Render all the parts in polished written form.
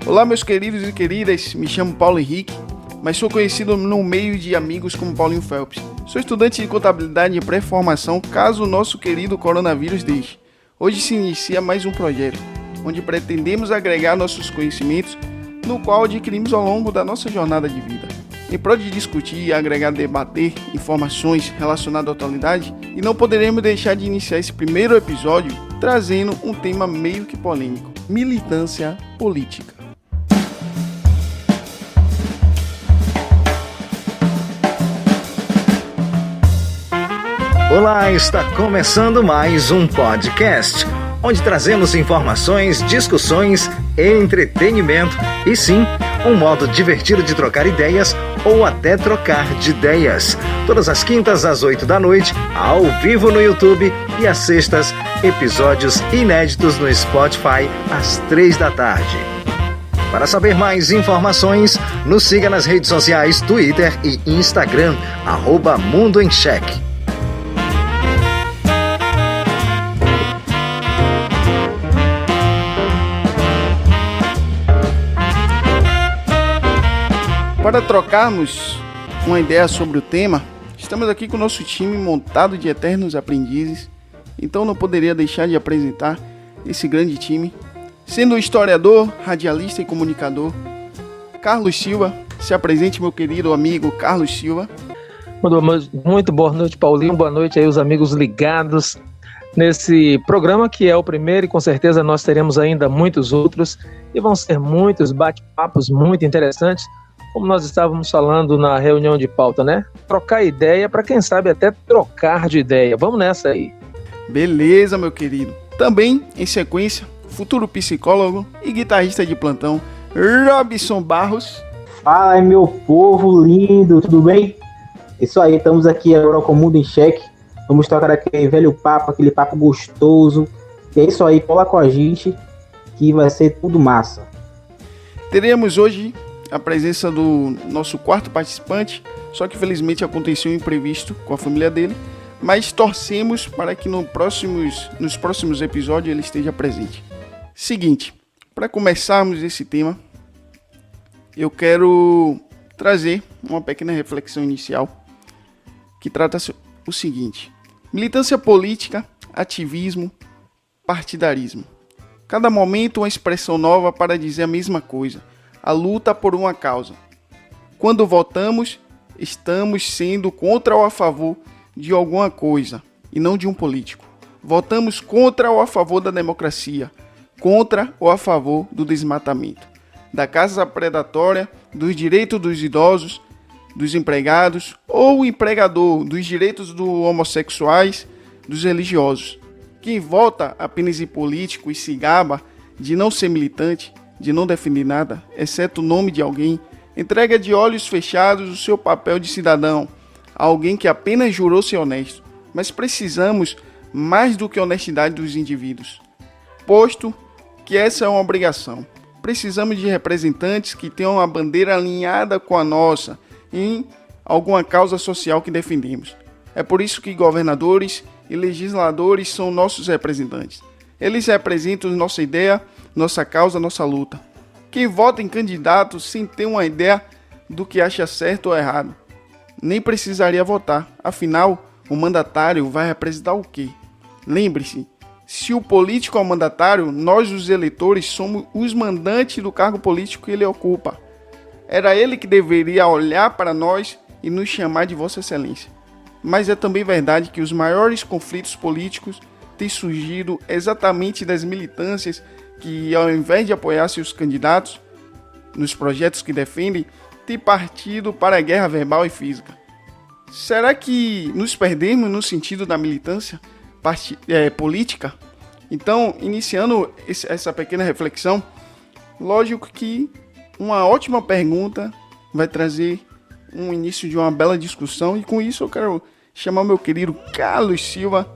Olá, meus queridos e queridas, me chamo Paulo Henrique, mas sou conhecido no meio de amigos como Paulinho Phelps. Sou estudante de contabilidade e pré-formação, caso o nosso querido coronavírus deixe. Hoje se inicia mais um projeto, onde pretendemos agregar nossos conhecimentos, no qual adquirimos ao longo da nossa jornada de vida. Em prol de discutir, agregar, debater informações relacionadas à atualidade, e não poderemos deixar de iniciar esse primeiro episódio trazendo um tema meio que polêmico: militância política. Olá, está começando mais um podcast, onde trazemos informações, discussões, entretenimento e sim, um modo divertido de trocar ideias ou até trocar de ideias. Todas as quintas às 8 da noite, ao vivo no YouTube, e às sextas, episódios inéditos no Spotify às 3 da tarde. Para saber mais informações, nos siga nas redes sociais Twitter e Instagram, @Mundo em Cheque. Para trocarmos uma ideia sobre o tema, estamos aqui com o nosso time montado de eternos aprendizes, então não poderia deixar de apresentar esse grande time, sendo o historiador, radialista e comunicador, Carlos Silva. Se apresente, meu querido amigo Carlos Silva. Muito boa noite, Paulinho, boa noite aí os amigos ligados nesse programa que é o primeiro e com certeza nós teremos ainda muitos outros e vão ser muitos bate-papos muito interessantes, como nós estávamos falando na reunião de pauta, né? Trocar ideia para quem sabe até trocar de ideia. Vamos nessa aí. Beleza, meu querido. Também, em sequência, futuro psicólogo e guitarrista de plantão, Robson Barros. Fala, meu povo lindo, tudo bem? Isso aí, estamos aqui agora com o Mundo em Cheque. Vamos tocar aquele velho papo, aquele papo gostoso. E é isso aí, cola com a gente que vai ser tudo massa. Teremos hoje a presença do nosso quarto participante, só que felizmente aconteceu um imprevisto com a família dele, mas torcemos para que nos próximos episódios ele esteja presente. Seguinte, para começarmos esse tema, eu quero trazer uma pequena reflexão inicial que trata o seguinte: militância política, ativismo, partidarismo. Cada momento uma expressão nova para dizer a mesma coisa: a luta por uma causa. Quando votamos, estamos sendo contra ou a favor de alguma coisa, e não de um político. Votamos contra ou a favor da democracia, contra ou a favor do desmatamento, da caça predatória, dos direitos dos idosos, dos empregados ou o empregador, dos direitos dos homossexuais, dos religiosos. Quem vota apenas em político e se gaba de não ser militante, de não defender nada, exceto o nome de alguém, entrega de olhos fechados o seu papel de cidadão a alguém que apenas jurou ser honesto. Mas precisamos mais do que honestidade dos indivíduos, posto que essa é uma obrigação. Precisamos de representantes que tenham a bandeira alinhada com a nossa em alguma causa social que defendemos. É por isso que governadores e legisladores são nossos representantes. Eles representam nossa ideia, nossa causa, nossa luta. Quem vota em candidato sem ter uma ideia do que acha certo ou errado, nem precisaria votar. Afinal, o mandatário vai representar o quê? Lembre-se, se o político é o mandatário, nós, os eleitores, somos os mandantes do cargo político que ele ocupa. Era ele que deveria olhar para nós e nos chamar de Vossa Excelência. Mas é também verdade que os maiores conflitos políticos têm surgido exatamente das militâncias que, ao invés de apoiar seus candidatos nos projetos que defendem, têm partido para a guerra verbal e física. Será que nos perdemos no sentido da militância política? Então, iniciando essa pequena reflexão, lógico que uma ótima pergunta vai trazer um início de uma bela discussão, e com isso eu quero chamar meu querido Carlos Silva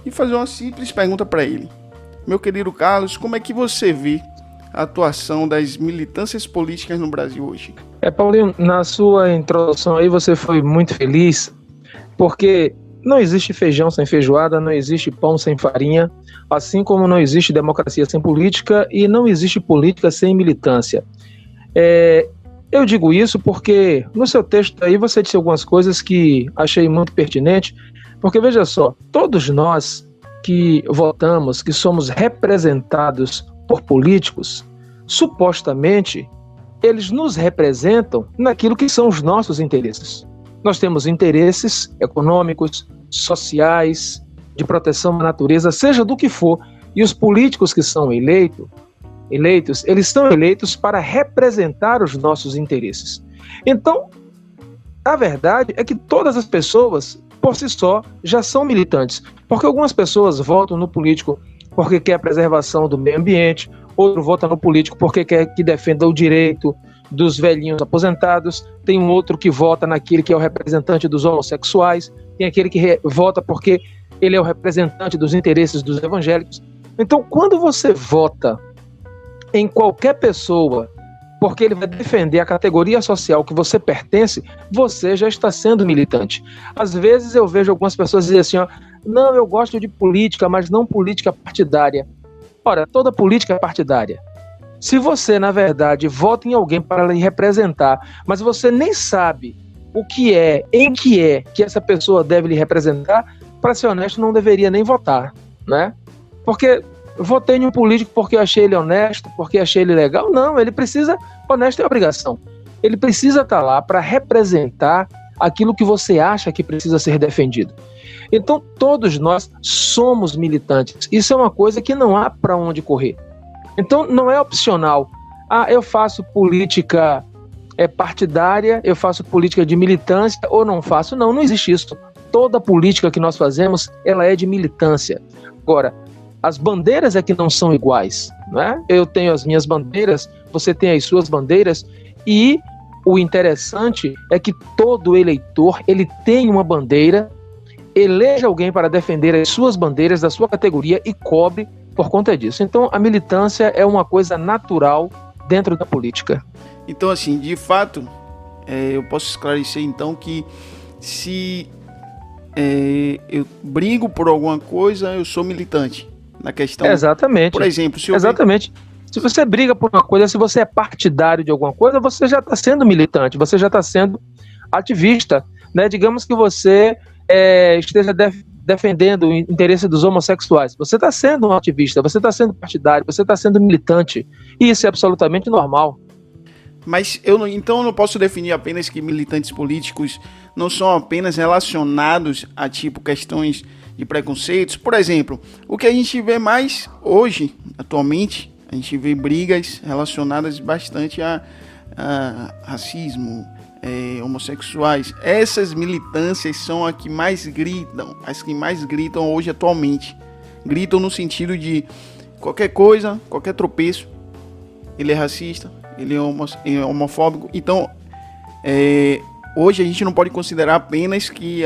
e fazer uma simples pergunta para ele. Meu querido Carlos, como é que você vê a atuação das militâncias políticas no Brasil hoje? Paulinho, na sua introdução aí você foi muito feliz, porque não existe feijão sem feijoada, não existe pão sem farinha, assim como não existe democracia sem política e não existe política sem militância. Eu digo isso porque no seu texto aí você disse algumas coisas que achei muito pertinente, porque veja só, todos nós que votamos, que somos representados por políticos, supostamente eles nos representam naquilo que são os nossos interesses. Nós temos interesses econômicos, sociais, de proteção à natureza, seja do que for, e os políticos que são eleitos, eles são eleitos para representar os nossos interesses. Então, a verdade é que todas as pessoas, por si só, já são militantes, porque algumas pessoas votam no político porque quer a preservação do meio ambiente, outro vota no político porque quer que defenda o direito dos velhinhos aposentados, tem um outro que vota naquele que é o representante dos homossexuais, tem aquele que vota porque ele é o representante dos interesses dos evangélicos. Então, quando você vota em qualquer pessoa porque ele vai defender a categoria social que você pertence, você já está sendo militante. Às vezes eu vejo algumas pessoas dizer assim, ó, não, eu gosto de política, mas não política partidária. Ora, toda política é partidária. Se você, na verdade, vota em alguém para lhe representar, mas você nem sabe o que é, em que essa pessoa deve lhe representar, para ser honesto, não deveria nem votar, né? Porque votei em um político porque achei ele honesto, porque achei ele legal. Não, ele precisa, honesto é obrigação. Ele precisa estar lá para representar aquilo que você acha que precisa ser defendido. Então, todos nós somos militantes. Isso é uma coisa que não há para onde correr. Então, não é opcional. Eu faço política partidária, eu faço política de militância ou não faço. Não, não existe isso. Toda política que nós fazemos, ela é de militância. Agora, as bandeiras é que não são iguais, né? Eu tenho as minhas bandeiras, você tem as suas bandeiras, e o interessante é que todo eleitor, ele tem uma bandeira, eleja alguém para defender as suas bandeiras da sua categoria e cobre por conta disso. Então, a militância é uma coisa natural dentro da política. Então, assim, de fato, eu posso esclarecer, então, que se eu brigo por alguma coisa, eu sou militante. Na questão, exatamente. Por exemplo, se você briga por uma coisa, se você é partidário de alguma coisa, você já está sendo militante, você já está sendo ativista, né? Digamos que você esteja defendendo o interesse dos homossexuais, você está sendo um ativista, você está sendo partidário, você está sendo militante, e isso é absolutamente normal. Mas eu não posso definir apenas que militantes políticos não são apenas relacionados a questões de preconceitos. Por exemplo, o que a gente vê mais hoje, atualmente, a gente vê brigas relacionadas bastante a racismo, homossexuais. Essas militâncias são as que mais gritam hoje atualmente. Gritam no sentido de qualquer coisa, qualquer tropeço, ele é racista, ele é homofóbico. Então, hoje a gente não pode considerar apenas que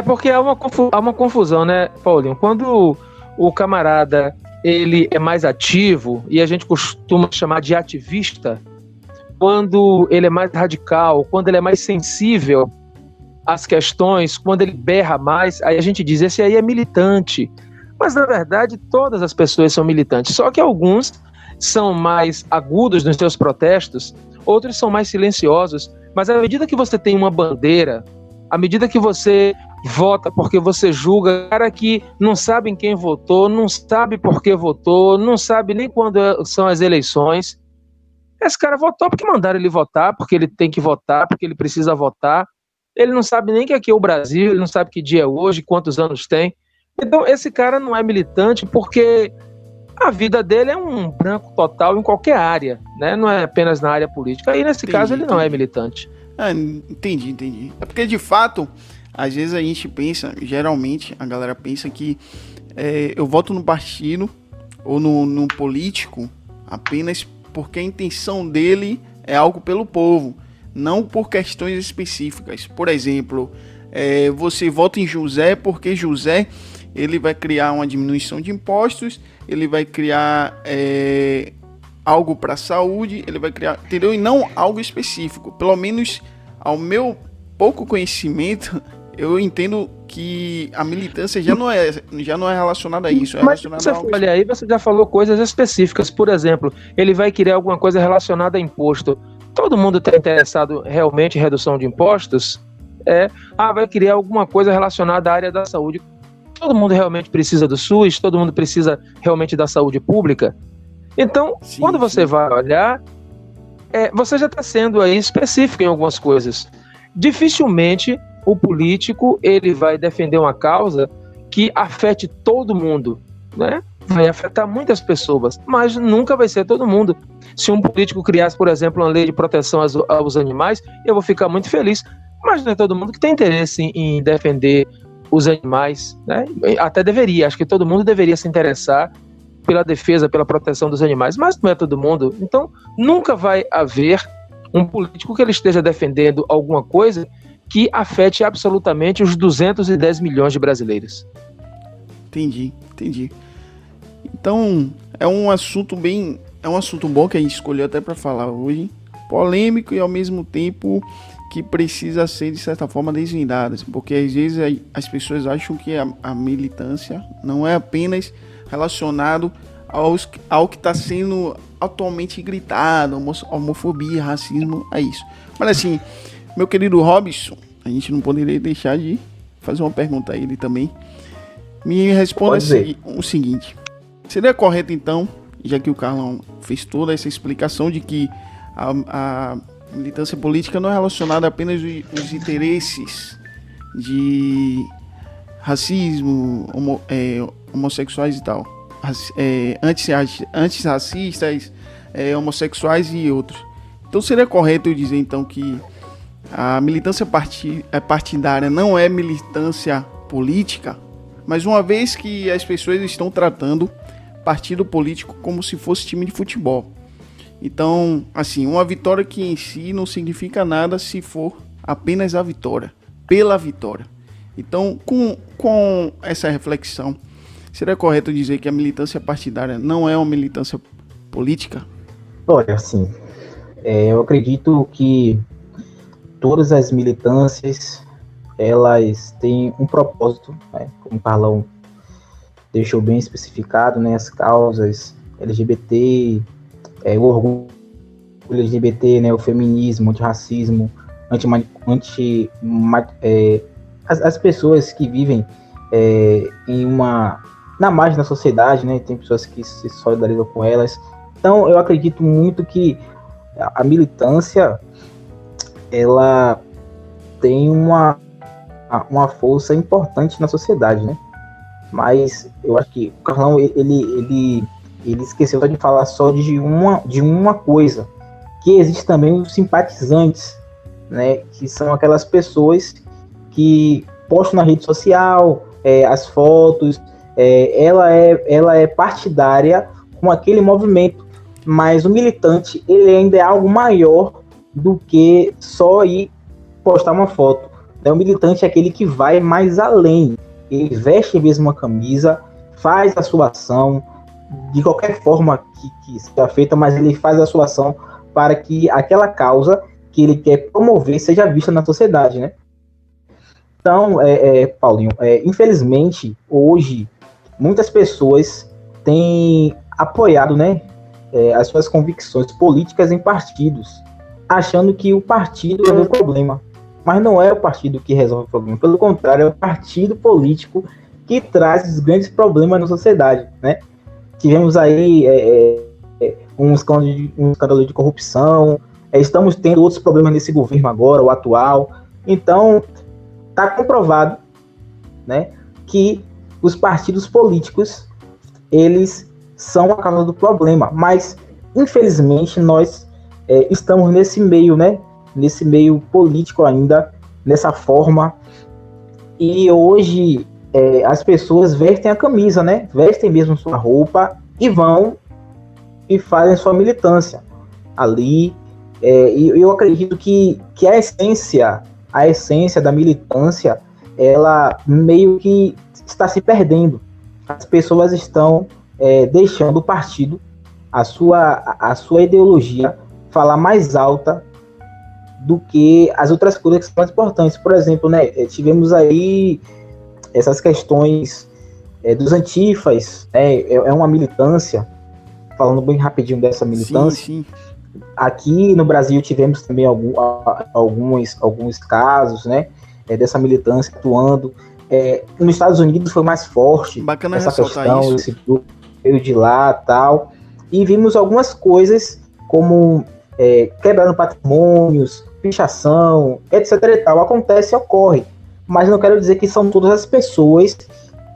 porque há uma confusão, né, Paulinho? Quando o camarada ele é mais ativo, e a gente costuma chamar de ativista, quando ele é mais radical, quando ele é mais sensível às questões, quando ele berra mais, aí a gente diz, esse aí é militante. Mas, na verdade, todas as pessoas são militantes, só que alguns são mais agudos nos seus protestos, outros são mais silenciosos, mas à medida que você tem uma bandeira, à medida que você vota porque você julga, cara que não sabe em quem votou, não sabe por que votou, não sabe nem quando são as eleições, esse cara votou porque mandaram ele votar, porque ele tem que votar, porque ele precisa votar, ele não sabe nem que aqui é o Brasil, ele não sabe que dia é hoje, quantos anos tem. Então esse cara não é militante porque a vida dele é um branco total em qualquer área, né? Não é apenas na área política. Aí nesse caso ele não é militante. Entendi. É porque de fato, às vezes a gente pensa, geralmente a galera pensa que eu voto no partido ou no político apenas porque a intenção dele é algo pelo povo, não por questões específicas. Por exemplo, você vota em José porque José ele vai criar uma diminuição de impostos, ele vai criar algo para a saúde, ele vai criar, entendeu? E não algo específico. Pelo menos ao meu pouco conhecimento, eu entendo que a militância já não é relacionada a isso. É Mas relacionada você a olha aí, você já falou coisas específicas. Por exemplo, ele vai querer alguma coisa relacionada a imposto. Todo mundo está interessado realmente em redução de impostos? Vai querer alguma coisa relacionada à área da saúde. Todo mundo realmente precisa do SUS? Todo mundo precisa realmente da saúde pública? Então, quando você vai olhar, você já está sendo aí específico em algumas coisas. Dificilmente o político ele vai defender uma causa que afete todo mundo, né? Vai afetar muitas pessoas, mas nunca vai ser todo mundo. Se um político criasse, por exemplo, uma lei de proteção aos animais, eu vou ficar muito feliz, mas não é todo mundo que tem interesse em defender os animais, né? Até deveria, acho que todo mundo deveria se interessar pela defesa, pela proteção dos animais, mas não é todo mundo. Então, nunca vai haver um político que ele esteja defendendo alguma coisa que afete absolutamente os 210 milhões de brasileiros. Entendi. Então, é um assunto bom que a gente escolheu até para falar hoje, polêmico e ao mesmo tempo que precisa ser de certa forma desvendado, porque às vezes as pessoas acham que a militância não é apenas relacionado ao que está sendo atualmente gritado, homofobia, racismo, é isso. Mas assim, meu querido Robson, a gente não poderia deixar de fazer uma pergunta a ele também. Me responda o seguinte: seria correto então, já que o Carlão fez toda essa explicação de que a militância política não é relacionada apenas aos interesses de racismo, homossexuais e tal, antirracistas, homossexuais e outros. Então seria correto eu dizer então que a militância partidária não é militância política, mas uma vez que as pessoas estão tratando partido político como se fosse time de futebol. Então, assim, uma vitória que em si não significa nada se for apenas a vitória, pela vitória. Então, com essa reflexão, seria correto dizer que a militância partidária não é uma militância política? Olha, assim, eu acredito que todas as militâncias, elas têm um propósito, né? Como o Carlão deixou bem especificado, né? As causas LGBT, o orgulho LGBT, né? O feminismo, o antirracismo, as pessoas que vivem na margem da sociedade, né? Tem pessoas que se solidarizam com elas. Então, eu acredito muito que a militância, ela tem uma força importante na sociedade, né? Mas eu acho que o Carlão, ele esqueceu de falar só de uma coisa, que existe também os simpatizantes, né? Que são aquelas pessoas que postam na rede social as fotos, ela é partidária com aquele movimento, mas o militante, ele ainda é algo maior do que só ir postar uma foto. O militante é aquele que vai mais além. Ele veste mesmo uma camisa, faz a sua ação, de qualquer forma que seja feita, mas ele faz a sua ação para que aquela causa que ele quer promover seja vista na sociedade, né? Então, Paulinho, infelizmente, hoje, muitas pessoas têm apoiado, né, as suas convicções políticas em partidos, achando que o partido resolve o problema. Mas não é o partido que resolve o problema. Pelo contrário, é o partido político que traz os grandes problemas na sociedade, né? Tivemos aí um escândalo de corrupção, estamos tendo outros problemas nesse governo agora, o atual. Então, está comprovado, né, que os partidos políticos, eles são a causa do problema. Mas, infelizmente, nós estamos nesse meio, né? Nesse meio político ainda, nessa forma. E hoje as pessoas vestem a camisa, né? Vestem mesmo sua roupa e vão e fazem sua militância ali. E eu acredito que a essência da militância, ela meio que está se perdendo. As pessoas estão deixando o partido, a sua ideologia, falar mais alta do que as outras coisas que são mais importantes. Por exemplo, né, tivemos aí essas questões dos antifas, né, é uma militância, falando bem rapidinho dessa militância. Sim, sim. Aqui no Brasil tivemos também alguns casos, né, dessa militância atuando. Nos Estados Unidos foi mais forte. Bacana essa ressaltar questão, isso. esse grupo veio de lá e tal. E vimos algumas coisas como quebrando patrimônios, pichação, etc e tal. Acontece, ocorre. Mas não quero dizer que são todas as pessoas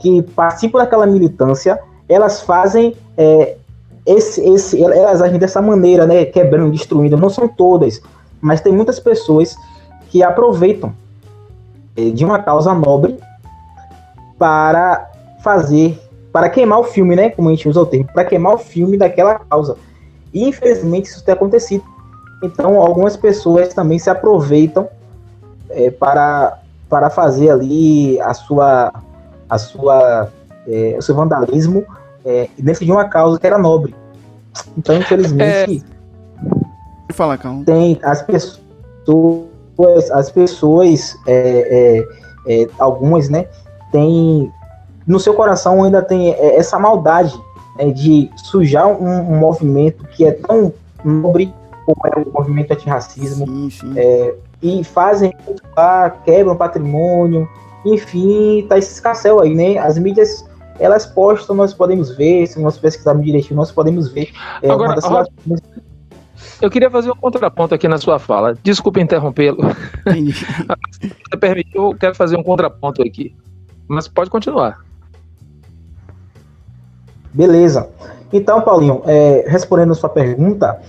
que participam daquela militância, elas fazem elas agem dessa maneira, né, quebrando, destruindo. Não são todas, mas tem muitas pessoas que aproveitam de uma causa nobre para queimar o filme, né, como a gente usa o termo, para queimar o filme daquela causa. E infelizmente isso tem acontecido. Então algumas pessoas também se aproveitam para fazer ali o seu vandalismo dentro de uma causa que era nobre. Então, infelizmente, Pode falar, Carl. tem as pessoas, algumas, né, tem no seu coração ainda tem essa maldade, né, de sujar um movimento que é tão nobre como é o movimento antirracismo. Sim, sim. E fazem quebram patrimônio, enfim, tá esse escassel aí, né? As mídias, elas postam, nós podemos ver, se nós pesquisarmos direitinho, nós podemos ver. Agora, eu queria fazer um contraponto aqui na sua fala. Desculpa interrompê-lo. Entendi. Se você permitiu, eu quero fazer um contraponto aqui. Mas pode continuar. Beleza. Então, Paulinho, respondendo a sua pergunta,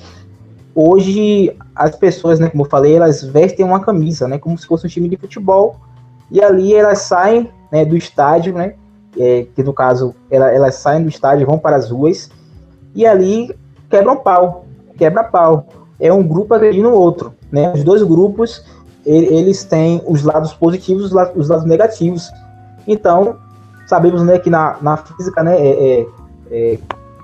hoje as pessoas, né, como eu falei, elas vestem uma camisa, né, como se fosse um time de futebol, e ali elas saem, né, do estádio, né, que no caso elas saem do estádio, vão para as ruas, e ali quebra pau. É um grupo agredindo o outro, né? Os dois grupos, eles têm os lados positivos e os lados negativos. Então, sabemos, né, que na física, né,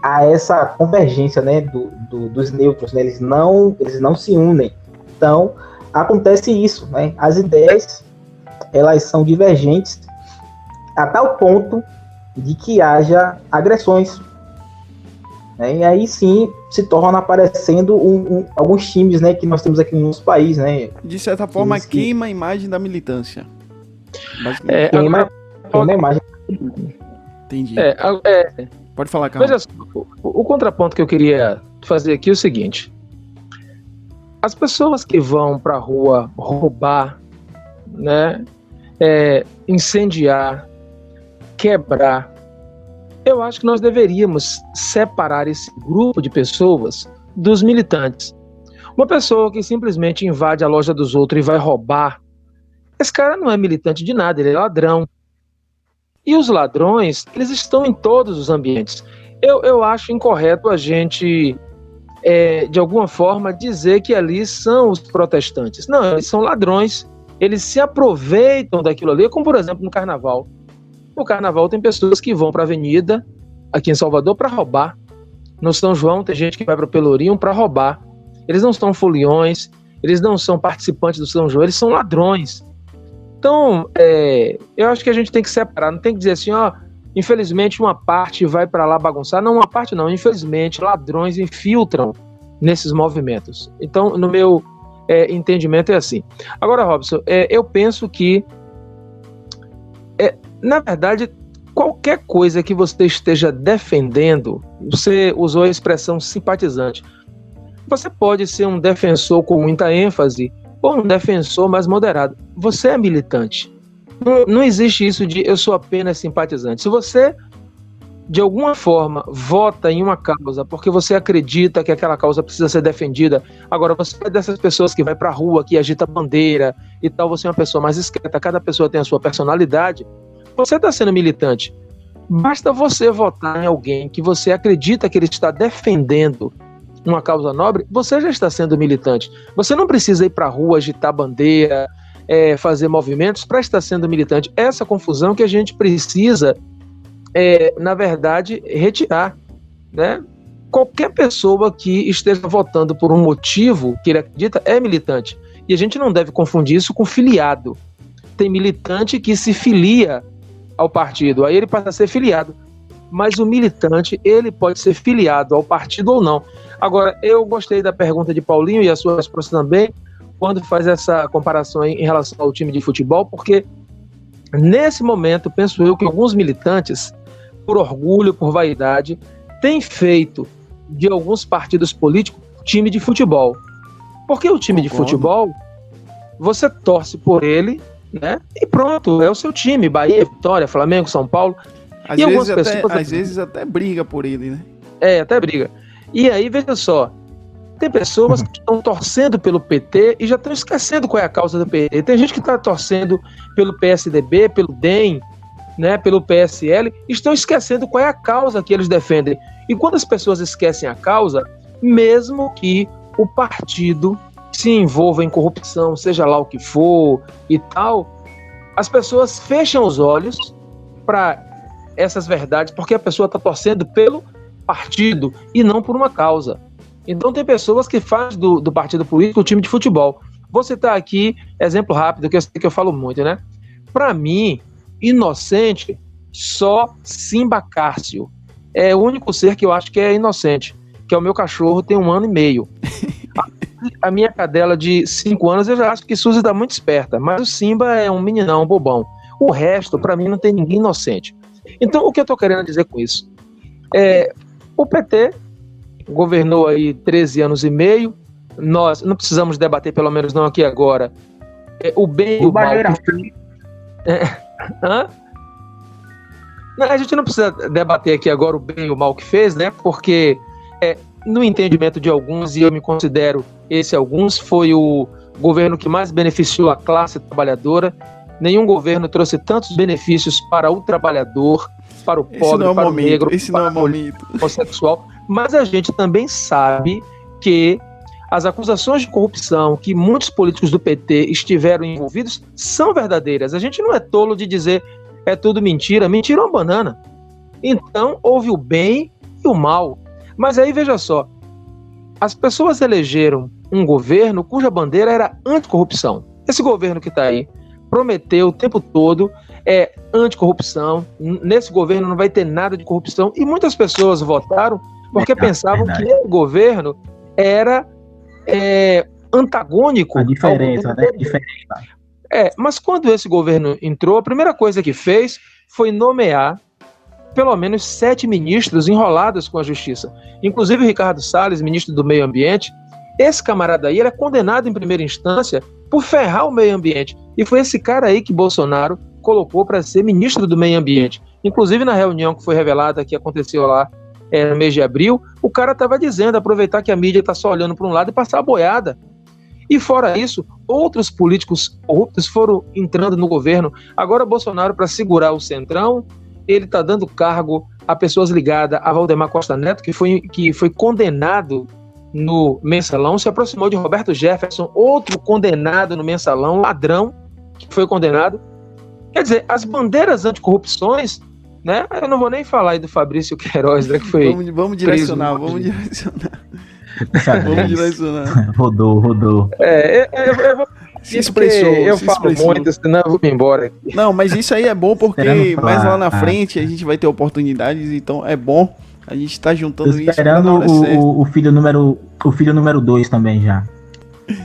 há essa convergência, né, dos nêutrons, né? Eles não se unem. Então, acontece isso, né? As ideias, elas são divergentes a tal ponto de que haja agressões. E aí sim se torna aparecendo alguns times, né, que nós temos aqui no nosso país, né? De certa forma, queima a imagem da militância. Queima a imagem. Entendi. Pode falar, Carlos. Veja só, o contraponto que eu queria fazer aqui é o seguinte: as pessoas que vão para a rua roubar, né, incendiar, quebrar, eu acho que nós deveríamos separar esse grupo de pessoas dos militantes. Uma pessoa que simplesmente invade a loja dos outros e vai roubar, esse cara não é militante de nada, ele é ladrão. E os ladrões, eles estão em todos os ambientes. Eu acho incorreto a gente, de alguma forma, dizer que ali são os protestantes. Não, eles são ladrões, eles se aproveitam daquilo ali, como por exemplo no carnaval. No carnaval tem pessoas que vão para a avenida, aqui em Salvador, para roubar. No São João tem gente que vai para o Pelourinho para roubar. Eles não são foliões, eles não são participantes do São João, eles são ladrões. Então, eu acho que a gente tem que separar, não tem que dizer assim, infelizmente uma parte vai para lá bagunçar. Não, uma parte não, infelizmente ladrões infiltram nesses movimentos. Então, no meu entendimento é assim. Agora, Robson, eu penso que na verdade, qualquer coisa que você esteja defendendo, você usou a expressão simpatizante. Você pode ser um defensor com muita ênfase ou um defensor mais moderado. Você é militante. Não existe isso de eu sou apenas simpatizante. Se você, de alguma forma, vota em uma causa porque você acredita que aquela causa precisa ser defendida, agora você é dessas pessoas que vai pra rua, que agita bandeira e tal, você é uma pessoa mais discreta, cada pessoa tem a sua personalidade, você está sendo militante. Basta você votar em alguém que você acredita que ele está defendendo uma causa nobre, você já está sendo militante. Você não precisa ir para a rua, agitar bandeira, fazer movimentos para estar sendo militante. Essa confusão que a gente precisa, na verdade, retirar, né? Qualquer pessoa que esteja votando por um motivo que ele acredita é militante. E a gente não deve confundir isso com filiado. Tem militante que se filia ao partido, aí ele passa a ser filiado. Mas o militante, ele pode ser filiado ao partido ou não. Agora, eu gostei da pergunta de Paulinho e a sua resposta também, quando faz essa comparação em relação ao time de futebol, porque nesse momento, penso eu que alguns militantes, por orgulho, por vaidade, têm feito de alguns partidos políticos time de futebol. Porque o time de futebol, você torce por ele, né? E pronto, é o seu time. Bahia, Vitória, Flamengo, São Paulo. Às vezes até briga por ele, né? Até briga. E aí, veja só, tem pessoas que estão torcendo pelo PT e já estão esquecendo qual é a causa do PT. Tem gente que está torcendo pelo PSDB, pelo DEM, né, pelo PSL, estão esquecendo qual é a causa que eles defendem. E quando as pessoas esquecem a causa, mesmo que o partido se envolva em corrupção, seja lá o que for e tal, as pessoas fecham os olhos para essas verdades, porque a pessoa está torcendo pelo partido e não por uma causa. Então tem pessoas que fazem do partido político o time de futebol. Vou citar aqui, exemplo rápido, que eu sei que eu falo muito, né? Para mim, inocente, só Simba Cássio. É o único ser que eu acho que é inocente, que é o meu cachorro, tem 1 ano e meio. A minha cadela de 5 anos, eu já acho que Suzy tá muito esperta, mas o Simba é um meninão, um bobão. O resto, para mim, não tem ninguém inocente. Então, o que eu tô querendo dizer com isso? O PT governou aí 13 anos e meio, nós não precisamos debater, pelo menos não aqui agora, o bem e o mal. A gente não precisa debater aqui agora o bem e o mal que fez, né? Porque no entendimento de alguns, e eu me considero esse alguns, foi o governo que mais beneficiou a classe trabalhadora. Nenhum governo trouxe tantos benefícios para o trabalhador, para o pobre, para o negro, para o homossexual. Mas a gente também sabe que as acusações de corrupção que muitos políticos do PT estiveram envolvidos são verdadeiras. A gente não é tolo de dizer é tudo mentira. Mentira é uma banana. Então, houve o bem e o mal. Mas aí, veja só, as pessoas elegeram um governo cuja bandeira era anticorrupção. Esse governo que está aí prometeu o tempo todo anticorrupção. Nesse governo não vai ter nada de corrupção. E muitas pessoas votaram porque pensavam que esse governo era antagônico. A diferença, né? Mas quando esse governo entrou, a primeira coisa que fez foi nomear pelo menos 7 ministros enrolados com a justiça. Inclusive o Ricardo Salles, ministro do Meio Ambiente. Esse camarada aí era condenado em primeira instância por ferrar o meio ambiente. E foi esse cara aí que Bolsonaro colocou para ser ministro do Meio Ambiente. Inclusive na reunião que foi revelada, que aconteceu lá no mês de abril, o cara estava dizendo, aproveitar que a mídia está só olhando para um lado e passar a boiada. E fora isso, outros políticos corruptos foram entrando no governo. Agora Bolsonaro, para segurar o Centrão, ele está dando cargo a pessoas ligadas a Valdemar Costa Neto, que foi condenado no Mensalão, se aproximou de Roberto Jefferson, outro condenado no Mensalão, ladrão, que foi condenado. Quer dizer, as bandeiras anticorrupções, né? Eu não vou nem falar aí do Fabrício Queiroz, né, que foi vamos direcionar. Vamos direcionar. Rodou. Eu vou se expressou. Eu falo muito, senão eu vou me embora aqui. Não, mas isso aí é bom porque mais lá na frente a gente vai ter oportunidades, então é bom. A gente está juntando isso. Esperando o filho número 2 também já.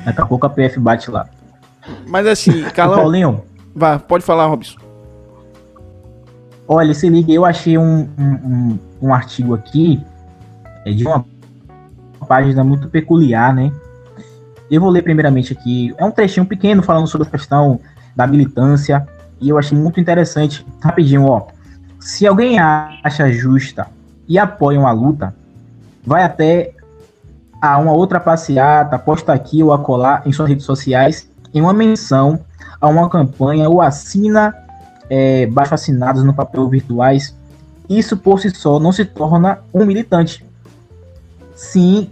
Daqui a pouco a PF bate lá. Mas assim, Carlão... Paulinho, pode falar, Robson. Olha, se liga, eu achei um artigo aqui de uma página muito peculiar, né? Eu vou ler primeiramente aqui. É um trechinho pequeno falando sobre a questão da militância. E eu achei muito interessante. Rapidinho, ó. Se alguém acha justa e apoia uma luta, vai até a uma outra passeata, posta aqui ou acolá em suas redes sociais, em uma menção a uma campanha ou assina baixo assinados no papel virtuais. Isso por si só não se torna um militante. Sim,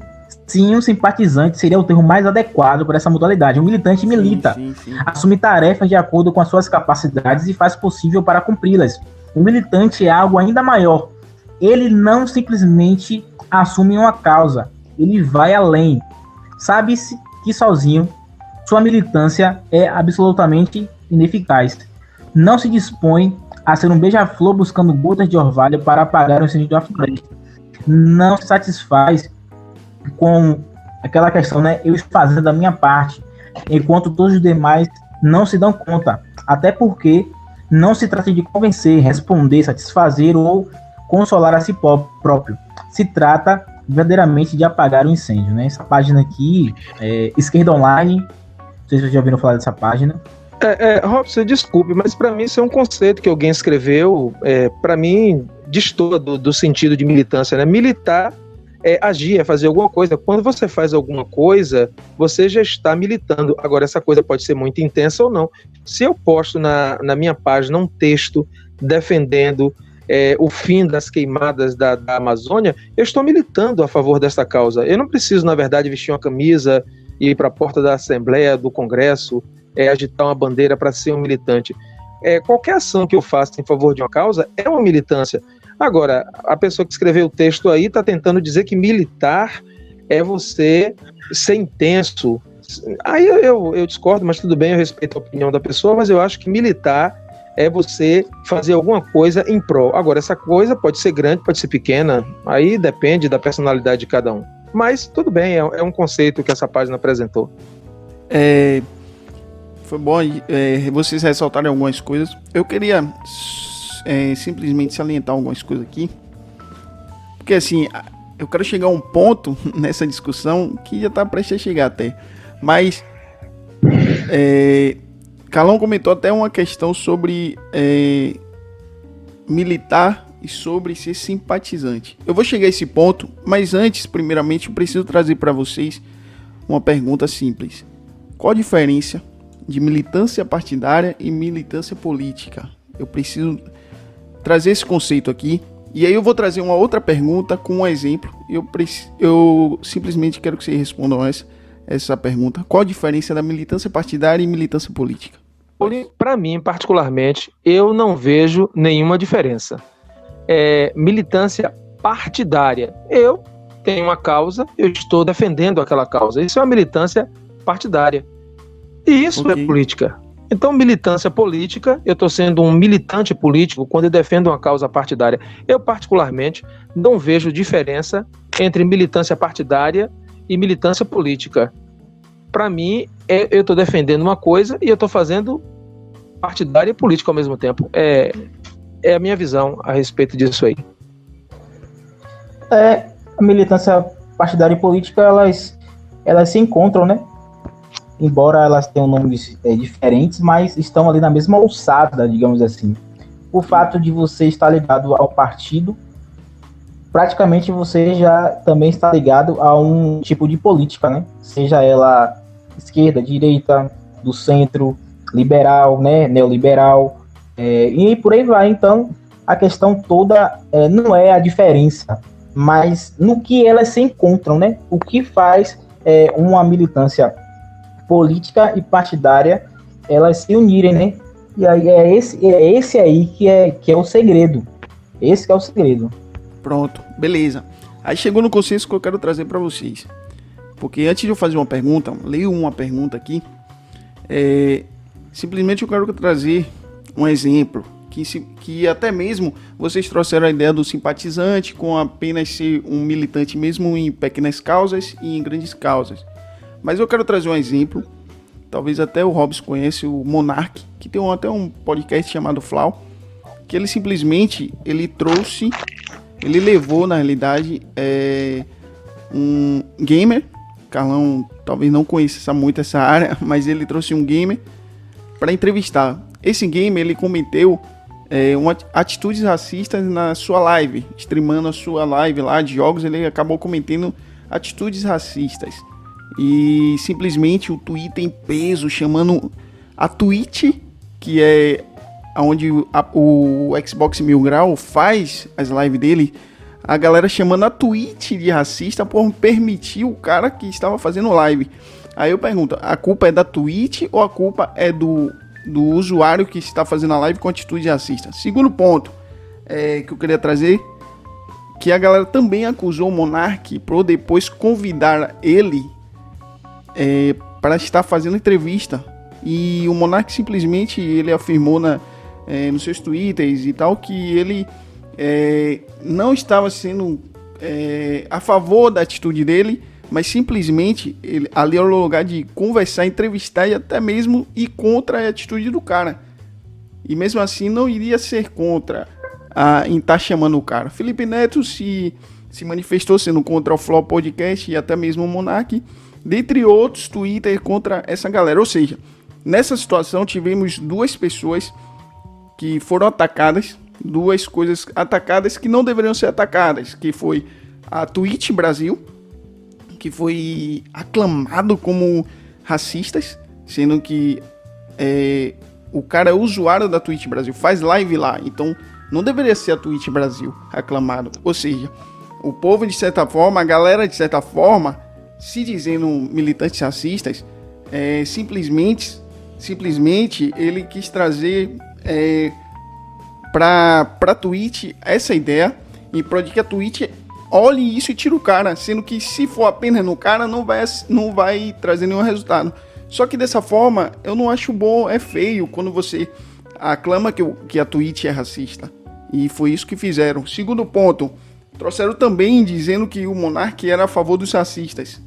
um simpatizante seria o termo mais adequado para essa modalidade. Um militante milita, sim. Assume tarefas de acordo com as suas capacidades e faz possível para cumpri-las. O militante é algo ainda maior. Ele não simplesmente assume uma causa, ele vai além. Sabe-se que sozinho sua militância é absolutamente ineficaz. Não se dispõe a ser um beija-flor buscando gotas de orvalho para apagar o incêndio da floresta. Não se satisfaz com aquela questão, né? Eu estou fazendo a minha parte, enquanto todos os demais não se dão conta. Até porque não se trata de convencer, responder, satisfazer ou consolar a si próprio. Se trata verdadeiramente de apagar o incêndio, né? Essa página aqui, Esquerda Online, não sei se vocês já ouviram falar dessa página. Robson, desculpe, mas para mim isso é um conceito que alguém escreveu, para mim destoa do sentido de militância, né? Militar é agir, é fazer alguma coisa. Quando você faz alguma coisa, você já está militando. Agora, essa coisa pode ser muito intensa ou não. Se eu posto na minha página um texto defendendo o fim das queimadas da Amazônia, eu estou militando a favor dessa causa. Eu não preciso, na verdade, vestir uma camisa e ir para a porta da Assembleia, do Congresso, agitar uma bandeira para ser um militante. Qualquer ação que eu faça em favor de uma causa é uma militância. Agora, a pessoa que escreveu o texto aí está tentando dizer que militar é você ser intenso. Aí eu discordo, mas tudo bem, eu respeito a opinião da pessoa, mas eu acho que militar é você fazer alguma coisa em prol. Agora, essa coisa pode ser grande, pode ser pequena, aí depende da personalidade de cada um. Mas tudo bem, é um conceito que essa página apresentou. Foi bom vocês ressaltarem algumas coisas. Eu queria simplesmente salientar algumas coisas aqui, porque assim, eu quero chegar a um ponto nessa discussão que já está prestes a chegar até, mas Carlão comentou até uma questão sobre militar e sobre ser simpatizante. Eu vou chegar a esse ponto, mas antes, primeiramente, eu preciso trazer para vocês uma pergunta simples. Qual a diferença de militância partidária e militância política? Eu preciso trazer esse conceito aqui, e aí eu vou trazer uma outra pergunta com um exemplo. Eu simplesmente quero que vocês respondam essa pergunta. Qual a diferença da militância partidária e militância política? Para mim, particularmente, eu não vejo nenhuma diferença. Militância partidária. Eu tenho uma causa, eu estou defendendo aquela causa. Isso é uma militância partidária. E isso é política. Então, militância política, eu estou sendo um militante político quando eu defendo uma causa partidária. Eu, particularmente, não vejo diferença entre militância partidária e militância política. Para mim, eu estou defendendo uma coisa e eu estou fazendo partidária e política ao mesmo tempo. É a minha visão a respeito disso aí. A militância partidária e política, elas se encontram, né? Embora elas tenham nomes diferentes, mas estão ali na mesma alçada, digamos assim. O fato de você estar ligado ao partido, praticamente você já também está ligado a um tipo de política, né? Seja ela esquerda, direita, do centro, liberal, né? Neoliberal, e por aí vai. Então, a questão toda não é a diferença, mas no que elas se encontram, né? O que faz uma militância política e partidária elas se unirem, né? E aí esse aí que é o segredo. Esse que é o segredo. Pronto, beleza. Aí chegou no consenso que eu quero trazer para vocês. Porque antes de eu fazer uma pergunta, leio uma pergunta aqui. Simplesmente eu quero trazer um exemplo que até mesmo vocês trouxeram a ideia do simpatizante com apenas ser um militante mesmo em pequenas causas e em grandes causas. Mas eu quero trazer um exemplo, talvez até o Robson conhece, o Monark, que tem até um podcast chamado Flau, que ele simplesmente, ele levou na realidade um gamer, Carlão talvez não conheça muito essa área, mas ele trouxe um gamer para entrevistar. Esse gamer, ele cometeu atitudes racistas na sua live, streamando a sua live lá de jogos, ele acabou cometendo atitudes racistas. E simplesmente o Twitter em peso, chamando a Twitch, que é onde o Xbox Mil Grau faz as lives dele, a galera chamando a Twitch de racista por permitir o cara que estava fazendo live. Aí eu pergunto, a culpa é da Twitch ou a culpa é do usuário que está fazendo a live com atitude racista? Segundo ponto que eu queria trazer, que a galera também acusou o Monark por depois convidar ele para estar fazendo entrevista. E o Monark simplesmente ele afirmou nos seus twitters e tal que ele não estava sendo a favor da atitude dele, mas simplesmente ali era o lugar de conversar, entrevistar e até mesmo ir contra a atitude do cara. E mesmo assim não iria ser contra em estar chamando o cara. Felipe Neto se manifestou sendo contra o Flow Podcast e até mesmo o Monark, dentre outros Twitter contra essa galera. Ou seja, nessa situação tivemos duas pessoas que foram atacadas, duas coisas atacadas que não deveriam ser atacadas, que foi a Twitch Brasil, que foi aclamado como racistas, sendo que o cara é usuário da Twitch Brasil, faz live lá, então não deveria ser a Twitch Brasil aclamado. Ou seja, o povo de certa forma, a galera de certa forma, se dizendo militantes racistas, simplesmente ele quis trazer para Twitch essa ideia em prol de que a Twitch olhe isso e tire o cara, sendo que se for apenas no cara não vai trazer nenhum resultado. Só que dessa forma eu não acho bom, é feio quando você aclama que a Twitch é racista, e foi isso que fizeram. Segundo ponto, trouxeram também dizendo que o Monark era a favor dos racistas,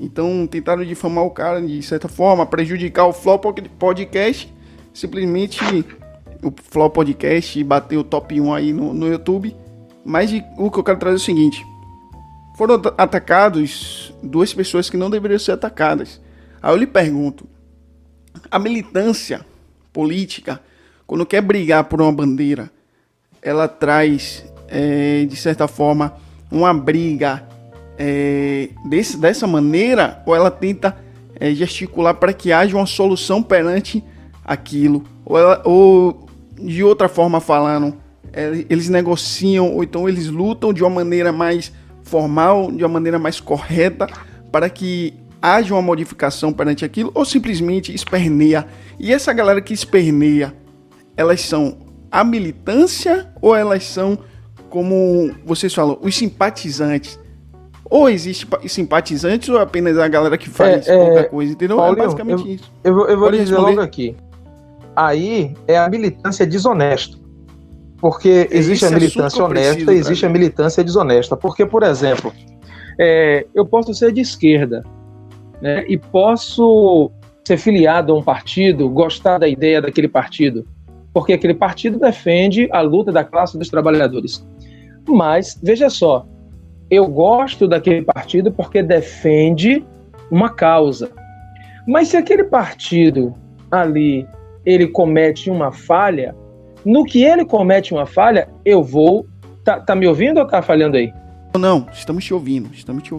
então tentaram difamar o cara de certa forma, prejudicar o Flow Podcast. Simplesmente o Flow Podcast bateu o top 1 aí no YouTube. Mas o que eu quero trazer é o seguinte: foram atacados duas pessoas que não deveriam ser atacadas. Aí eu lhe pergunto, a militância política, quando quer brigar por uma bandeira, ela traz, de certa forma, uma briga dessa maneira, ou ela tenta gesticular para que haja uma solução perante aquilo, ou de outra forma falando, eles negociam, ou então eles lutam de uma maneira mais formal, de uma maneira mais correta, para que haja uma modificação perante aquilo, ou simplesmente esperneia. E essa galera que esperneia, elas são a militância, ou elas são, como vocês falam, os simpatizantes? Ou existe simpatizantes, ou apenas a galera que faz qualquer coisa, entendeu? Paulinho, é basicamente isso. Eu vou Pode dizer responder logo aqui. Aí é a militância desonesta. Porque existe a militância honesta e existe a militância desonesta. Porque, por exemplo, eu posso ser de esquerda, né, e posso ser filiado a um partido, gostar da ideia daquele partido, porque aquele partido defende a luta da classe dos trabalhadores. Mas, veja só, eu gosto daquele partido porque defende uma causa. Mas se aquele partido ali, ele comete uma falha, no que ele comete uma falha, eu vou... Tá me ouvindo ou tá falhando aí? Não, estamos te ouvindo.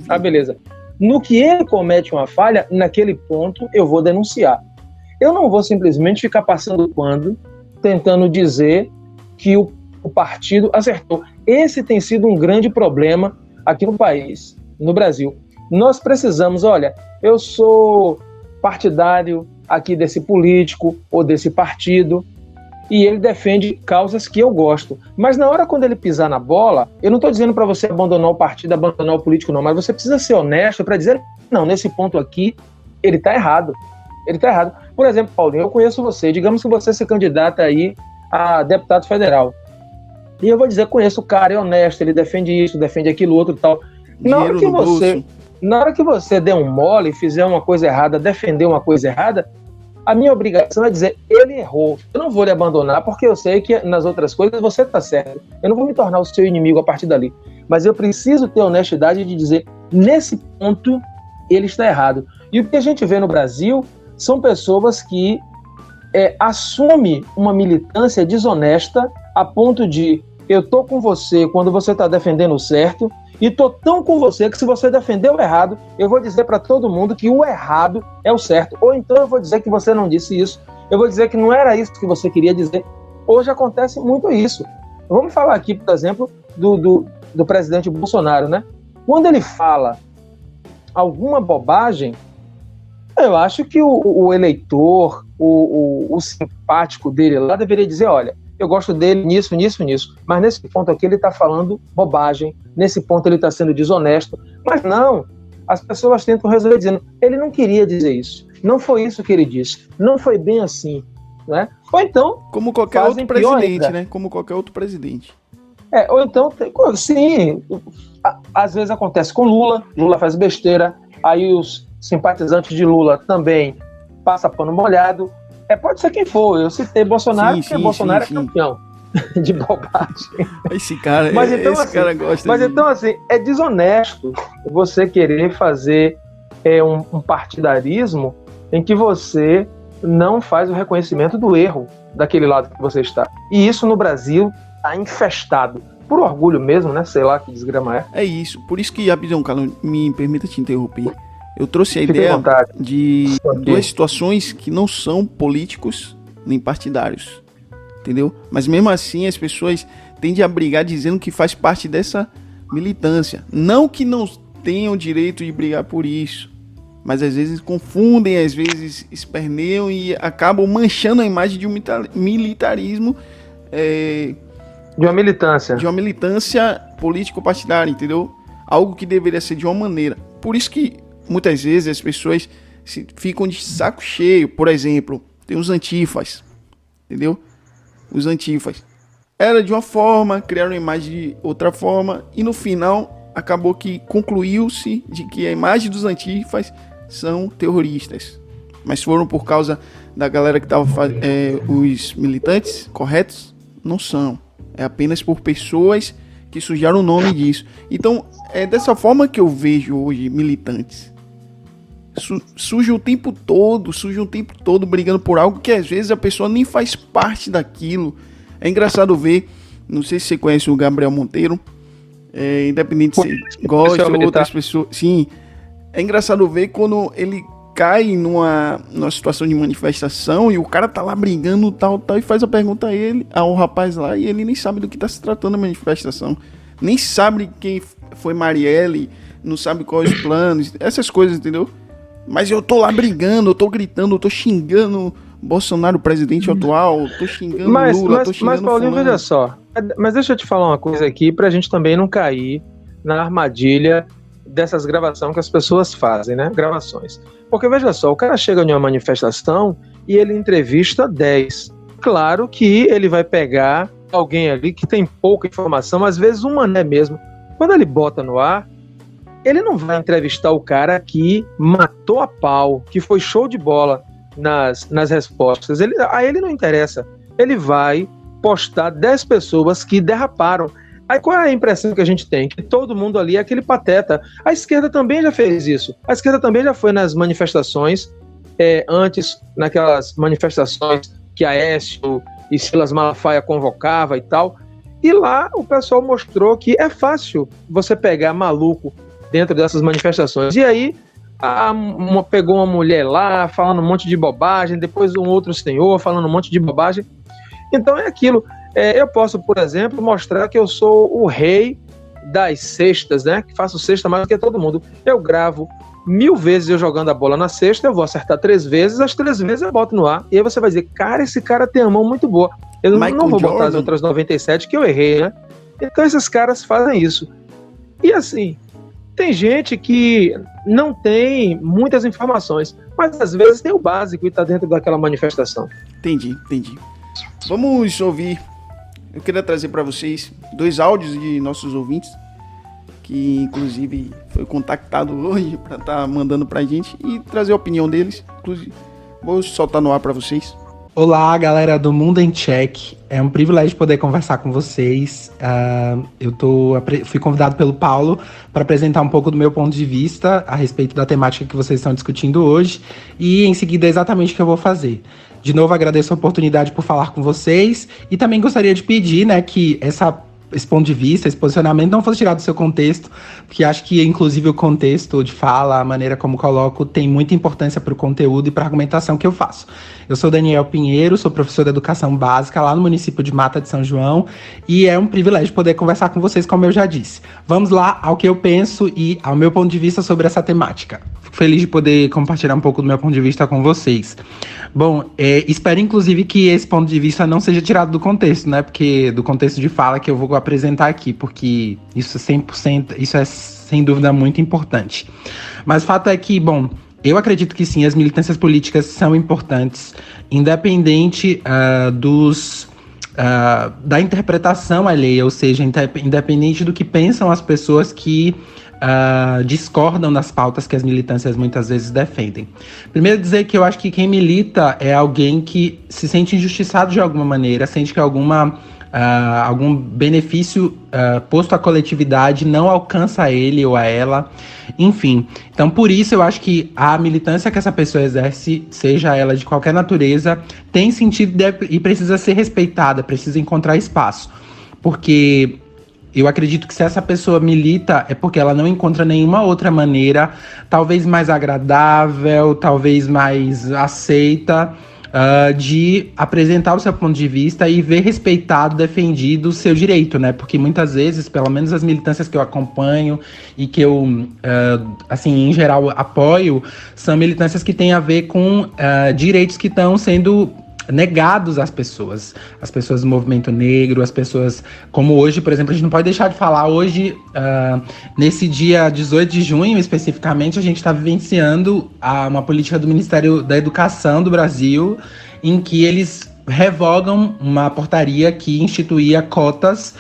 Ah, beleza. No que ele comete uma falha, naquele ponto eu vou denunciar. Eu não vou simplesmente ficar passando pano, tentando dizer que o partido acertou. Esse tem sido um grande problema aqui no país, no Brasil. Nós precisamos, olha, eu sou partidário aqui desse político ou desse partido, e ele defende causas que eu gosto. Mas na hora quando ele pisar na bola, eu não estou dizendo para você abandonar o partido, abandonar o político, não, mas você precisa ser honesto para dizer, não, nesse ponto aqui, ele está errado. Ele está errado. Por exemplo, Paulinho, eu conheço você, digamos que você se candidata aí a deputado federal. E eu vou dizer, conheço o cara, é honesto, ele defende isso, defende aquilo, outro e tal. Na hora que você der um mole, fizer uma coisa errada, defender uma coisa errada, a minha obrigação é dizer, ele errou. Eu não vou lhe abandonar, porque eu sei que nas outras coisas você está certo. Eu não vou me tornar o seu inimigo a partir dali. Mas eu preciso ter honestidade de dizer, nesse ponto, ele está errado. E o que a gente vê no Brasil são pessoas que assumem uma militância desonesta a ponto de, eu estou com você quando você está defendendo o certo, e estou tão com você que se você defender o errado, eu vou dizer para todo mundo que o errado é o certo. Ou então eu vou dizer que você não disse isso. Eu vou dizer que não era isso que você queria dizer. Hoje acontece muito isso. Vamos falar aqui, por exemplo, do presidente Bolsonaro, né? Quando ele fala alguma bobagem, eu acho que o eleitor, o simpático dele lá deveria dizer, olha, eu gosto dele nisso, mas nesse ponto aqui ele está falando bobagem, nesse ponto ele está sendo desonesto, mas não, as pessoas tentam resolver dizendo, ele não queria dizer isso, não foi isso que ele disse, não foi bem assim, né? Ou então... Como qualquer outro presidente, né? Como qualquer outro presidente. Ou então, sim, às vezes acontece com Lula faz besteira, aí os simpatizantes de Lula também passam pano molhado. Pode ser quem for, eu citei Bolsonaro, porque Bolsonaro é campeão de bobagem. Esse cara, mas então, esse assim, cara gosta mas então, assim, é desonesto você querer fazer um partidarismo em que você não faz o reconhecimento do erro daquele lado que você está. E isso no Brasil está infestado. Por orgulho mesmo, né? Sei lá que desgrama é. É isso. Por isso que, Abidão, Carlos, me permita te interromper. Eu trouxe a ideia de duas situações que não são políticos nem partidários. Entendeu? Mas mesmo assim as pessoas tendem a brigar dizendo que faz parte dessa militância. Não que não tenham o direito de brigar por isso. Mas às vezes confundem, às vezes esperneiam e acabam manchando a imagem de um militarismo... De uma militância. De uma militância político-partidária, entendeu? Algo que deveria ser de uma maneira. Por isso que muitas vezes as pessoas ficam de saco cheio. Por exemplo, tem os antifas, entendeu? Os antifas. Era de uma forma, criaram a imagem de outra forma, e no final acabou que concluiu-se de que a imagem dos antifas são terroristas. Mas foram por causa da galera que estava os militantes corretos? Não são. É apenas por pessoas que sujaram o nome disso. Então, é dessa forma que eu vejo hoje militantes. Surgem o tempo todo brigando por algo que às vezes a pessoa nem faz parte daquilo. É engraçado ver, não sei se você conhece o Gabriel Monteiro, independente se você gosta ou outras pessoas. Sim, é engraçado ver quando ele cai numa situação de manifestação e o cara tá lá brigando tal, e faz a pergunta a ele, ao rapaz lá, e ele nem sabe do que tá se tratando a manifestação, nem sabe quem foi Marielle, não sabe quais os planos, essas coisas, entendeu? Mas eu tô lá brigando, eu tô gritando, eu tô xingando Bolsonaro, presidente atual, tô xingando Lula, tô xingando Mas Paulinho, fulano. veja só, mas deixa eu te falar uma coisa aqui pra gente também não cair na armadilha dessas gravações que as pessoas fazem, né? Gravações. Porque veja só, o cara chega em uma manifestação e ele entrevista 10. Claro que ele vai pegar alguém ali que tem pouca informação, às vezes um mané mesmo. Quando ele bota no ar, ele não vai entrevistar o cara que matou a pau, que foi show de bola nas respostas. A ele não interessa. Ele vai postar 10 pessoas que derraparam. Aí qual é a impressão que a gente tem? Que todo mundo ali é aquele pateta. A esquerda também já fez isso. A esquerda também já foi nas manifestações, antes, naquelas manifestações que Aécio e Silas Malafaia convocava e tal. E lá o pessoal mostrou que é fácil você pegar maluco dentro dessas manifestações. E aí pegou uma mulher lá falando um monte de bobagem, depois um outro senhor falando um monte de bobagem. Então é aquilo. Eu posso, por exemplo, mostrar que eu sou o rei das cestas, né? Que faço cesta mais do que todo mundo. Eu gravo 1000 vezes eu jogando a bola na cesta, eu vou acertar 3 vezes, as 3 vezes eu boto no ar. E aí você vai dizer, cara, esse cara tem a mão muito boa. Eu não vou botar as outras 97 que eu errei, né? Então esses caras fazem isso. E assim, tem gente que não tem muitas informações, mas às vezes tem o básico e tá dentro daquela manifestação. Entendi. Vamos ouvir. Eu queria trazer para vocês 2 áudios de nossos ouvintes, que inclusive foi contactado hoje para estar mandando pra gente e trazer a opinião deles. Inclusive, vou soltar no ar para vocês. Olá, galera do Mundo em Check. É um privilégio poder conversar com vocês. Fui convidado pelo Paulo para apresentar um pouco do meu ponto de vista a respeito da temática que vocês estão discutindo hoje. E em seguida é exatamente o que eu vou fazer. De novo, agradeço a oportunidade por falar com vocês. E também gostaria de pedir, né, que esse ponto de vista, esse posicionamento não fosse tirado do seu contexto, porque acho que, inclusive, o contexto de fala, a maneira como coloco, tem muita importância para o conteúdo e para a argumentação que eu faço. Eu sou Daniel Pinheiro, sou professor de Educação Básica lá no município de Mata de São João, e é um privilégio poder conversar com vocês, como eu já disse. Vamos lá ao que eu penso e ao meu ponto de vista sobre essa temática. Fico feliz de poder compartilhar um pouco do meu ponto de vista com vocês. Bom, espero, inclusive, que esse ponto de vista não seja tirado do contexto, né? Porque do contexto de fala que eu vou apresentar aqui, porque isso é 100%, isso é sem dúvida muito importante. Mas o fato é que, bom, eu acredito que sim, as militâncias políticas são importantes, independente da interpretação alheia, ou seja, independente do que pensam as pessoas que discordam das pautas que as militâncias muitas vezes defendem. Primeiro dizer que eu acho que quem milita é alguém que se sente injustiçado de alguma maneira, sente que algum benefício posto à coletividade não alcança ele ou a ela, enfim. Então, por isso, eu acho que a militância que essa pessoa exerce, seja ela de qualquer natureza, tem sentido e precisa ser respeitada, precisa encontrar espaço. Porque eu acredito que se essa pessoa milita, é porque ela não encontra nenhuma outra maneira, talvez mais agradável, talvez mais aceita, de apresentar o seu ponto de vista e ver respeitado, defendido o seu direito, né? Porque muitas vezes, pelo menos as militâncias que eu acompanho e que eu, assim, em geral apoio, são militâncias que têm a ver com direitos que estão sendo negados às pessoas do movimento negro, as pessoas, como hoje, por exemplo, a gente não pode deixar de falar hoje, nesse dia 18 de junho, especificamente, a gente está vivenciando uma política do Ministério da Educação do Brasil, em que eles revogam uma portaria que instituía cotas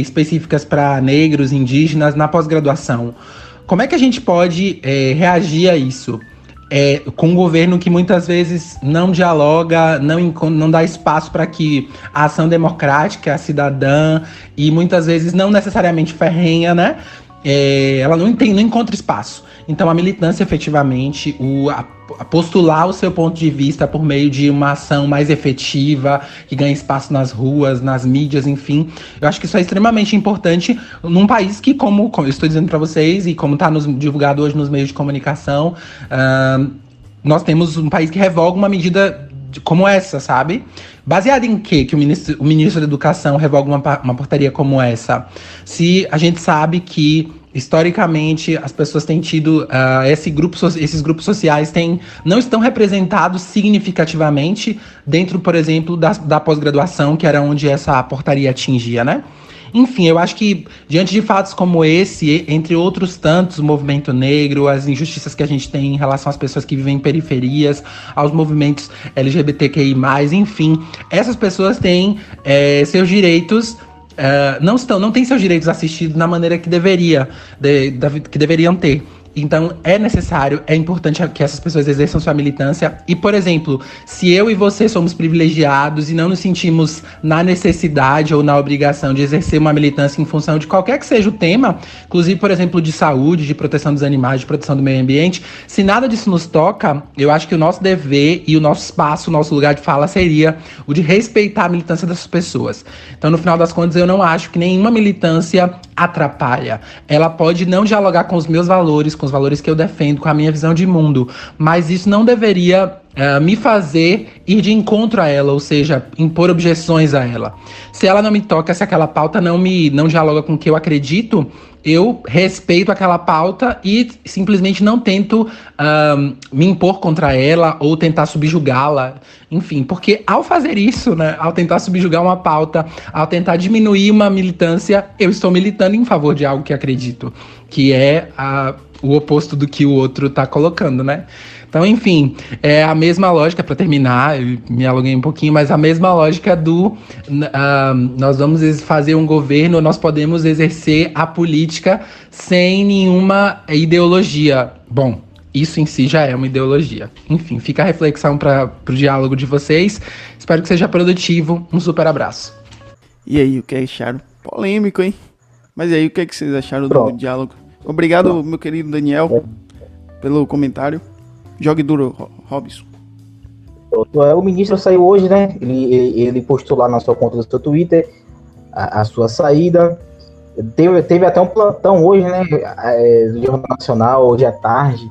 específicas para negros, indígenas, na pós-graduação. Como é que a gente pode reagir a isso? Com um governo que muitas vezes não dialoga, não dá espaço para que a ação democrática, a cidadã, e muitas vezes não necessariamente ferrenha, né? Ela não encontra espaço. Então a militância, efetivamente, a postular o seu ponto de vista por meio de uma ação mais efetiva, que ganha espaço nas ruas, nas mídias, enfim. Eu acho que isso é extremamente importante num país que, como eu estou dizendo para vocês, e como está divulgado hoje nos meios de comunicação, nós temos um país que revoga uma medida como essa, sabe? Baseado em quê que o ministro da Educação revoga uma portaria como essa? Se a gente sabe que, historicamente, as pessoas têm tido, esses grupos sociais não estão representados significativamente dentro, por exemplo, da pós-graduação, que era onde essa portaria atingia, né? Enfim, eu acho que, diante de fatos como esse, entre outros tantos, o movimento negro, as injustiças que a gente tem em relação às pessoas que vivem em periferias, aos movimentos LGBTQI+, enfim, essas pessoas têm seus direitos, não têm seus direitos assistidos na maneira que deveriam ter. Então, é necessário, é importante que essas pessoas exerçam sua militância. E, por exemplo, se eu e você somos privilegiados e não nos sentimos na necessidade ou na obrigação de exercer uma militância em função de qualquer que seja o tema, inclusive, por exemplo, de saúde, de proteção dos animais, de proteção do meio ambiente, se nada disso nos toca, eu acho que o nosso dever e o nosso espaço, o nosso lugar de fala seria o de respeitar a militância dessas pessoas. Então, no final das contas, eu não acho que nenhuma militância atrapalha. Ela pode não dialogar com os meus valores, com os valores que eu defendo, com a minha visão de mundo, mas isso não deveria me fazer ir de encontro a ela, ou seja, impor objeções a ela. Se ela não me toca, se aquela pauta não dialoga com o que eu acredito, eu respeito aquela pauta e simplesmente não tento me impor contra ela ou tentar subjugá-la, enfim, porque ao fazer isso, né, ao tentar subjugar uma pauta, ao tentar diminuir uma militância, eu estou militando em favor de algo que acredito, que é o oposto do que o outro está colocando, né? Então, enfim, é a mesma lógica, para terminar, eu me aluguei um pouquinho, mas a mesma lógica nós vamos fazer um governo, nós podemos exercer a política sem nenhuma ideologia. Bom, isso em si já é uma ideologia. Enfim, fica a reflexão para o diálogo de vocês. Espero que seja produtivo. Um super abraço. E aí, o que acharam? Polêmico, hein? Mas e aí, o que vocês acharam do diálogo? Obrigado, meu querido Daniel, pelo comentário. Jogue duro, Robson. O ministro saiu hoje, né? Ele postou lá na sua conta do seu Twitter a sua saída. Teve até um plantão hoje, né? Do Jornal Nacional, hoje à tarde.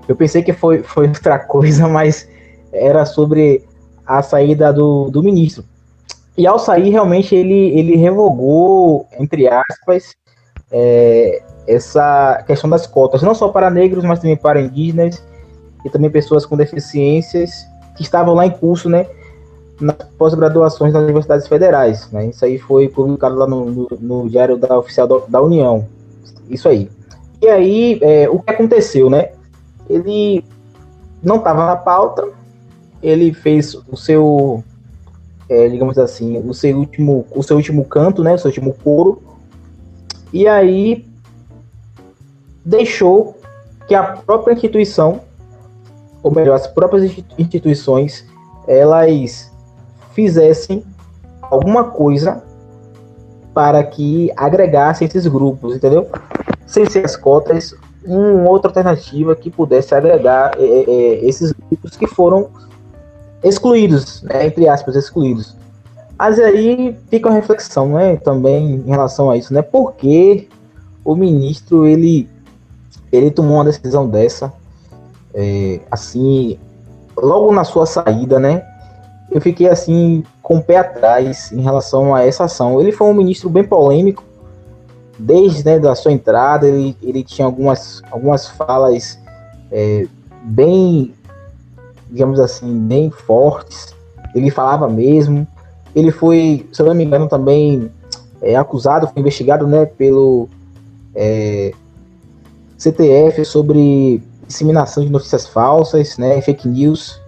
Eu pensei que foi outra coisa, mas era sobre a saída do ministro. E ao sair, realmente, ele revogou, entre aspas, essa questão das cotas, não só para negros, mas também para indígenas e também pessoas com deficiências que estavam lá em curso, né, nas pós-graduações nas universidades federais, né? Isso aí foi publicado lá no Diário Oficial da União. Isso aí. E aí, o que aconteceu, né? ele não estava na pauta, ele fez o seu, digamos assim, o seu último canto, né, o seu último coro, e aí deixou que a própria instituição, ou melhor, as próprias instituições, elas fizessem alguma coisa para que agregasse esses grupos, entendeu? Sem ser as cotas, uma outra alternativa que pudesse agregar esses grupos que foram excluídos, né, entre aspas, excluídos. Mas aí fica uma reflexão, né, também em relação a isso, né? Por que o ministro ele tomou uma decisão dessa, assim, logo na sua saída, né? Eu fiquei assim com o pé atrás em relação a essa ação. Ele foi um ministro bem polêmico desde, né, da sua entrada. Ele tinha algumas falas bem, digamos assim, bem fortes. Ele falava mesmo. Ele foi, se eu não me engano, também acusado, foi investigado, né, pelo CTF sobre disseminação de notícias falsas, né, fake news.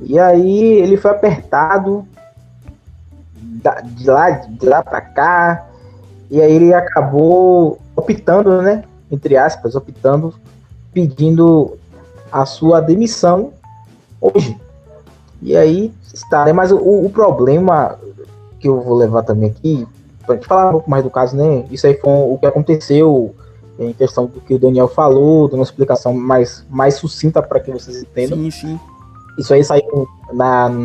E aí ele foi apertado de lá para cá, e aí ele acabou optando, né, entre aspas, pedindo a sua demissão hoje. E aí está, né, mas o problema que eu vou levar também aqui, para gente falar um pouco mais do caso, né, isso aí foi o que aconteceu em questão do que o Daniel falou, dando uma explicação mais sucinta para que vocês entendam. Sim, sim. Isso aí saiu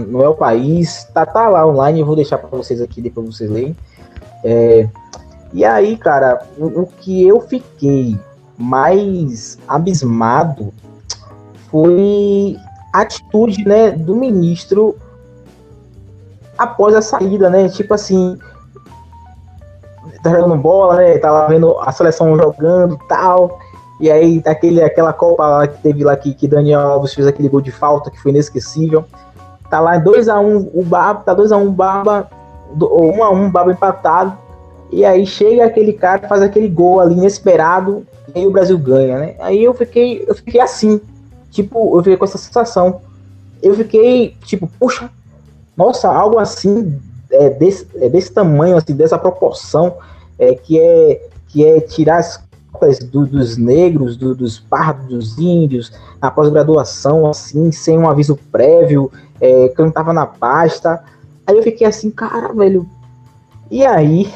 no El País, tá lá online, eu vou deixar para vocês aqui, depois vocês leem. E aí, cara, o que eu fiquei mais abismado foi a atitude, né, do ministro após a saída, né? Tipo assim, tá jogando bola, né? Tá lá vendo a seleção jogando e tal. E aí, aquela Copa lá que teve lá que Daniel Alves fez aquele gol de falta que foi inesquecível. Tá lá 2x1 o Baba, tá 2x1 Baba, 1x1 Baba empatado. E aí chega aquele cara e faz aquele gol ali inesperado e aí o Brasil ganha, né? Aí eu fiquei assim, tipo, eu fiquei com essa sensação. Eu fiquei tipo, puxa, nossa, algo assim desse tamanho, assim, dessa proporção, que é tirar as dos negros, dos pardos, dos índios, na pós-graduação, assim, sem um aviso prévio, que eu não tava na pasta. Aí eu fiquei assim, cara, velho, e aí?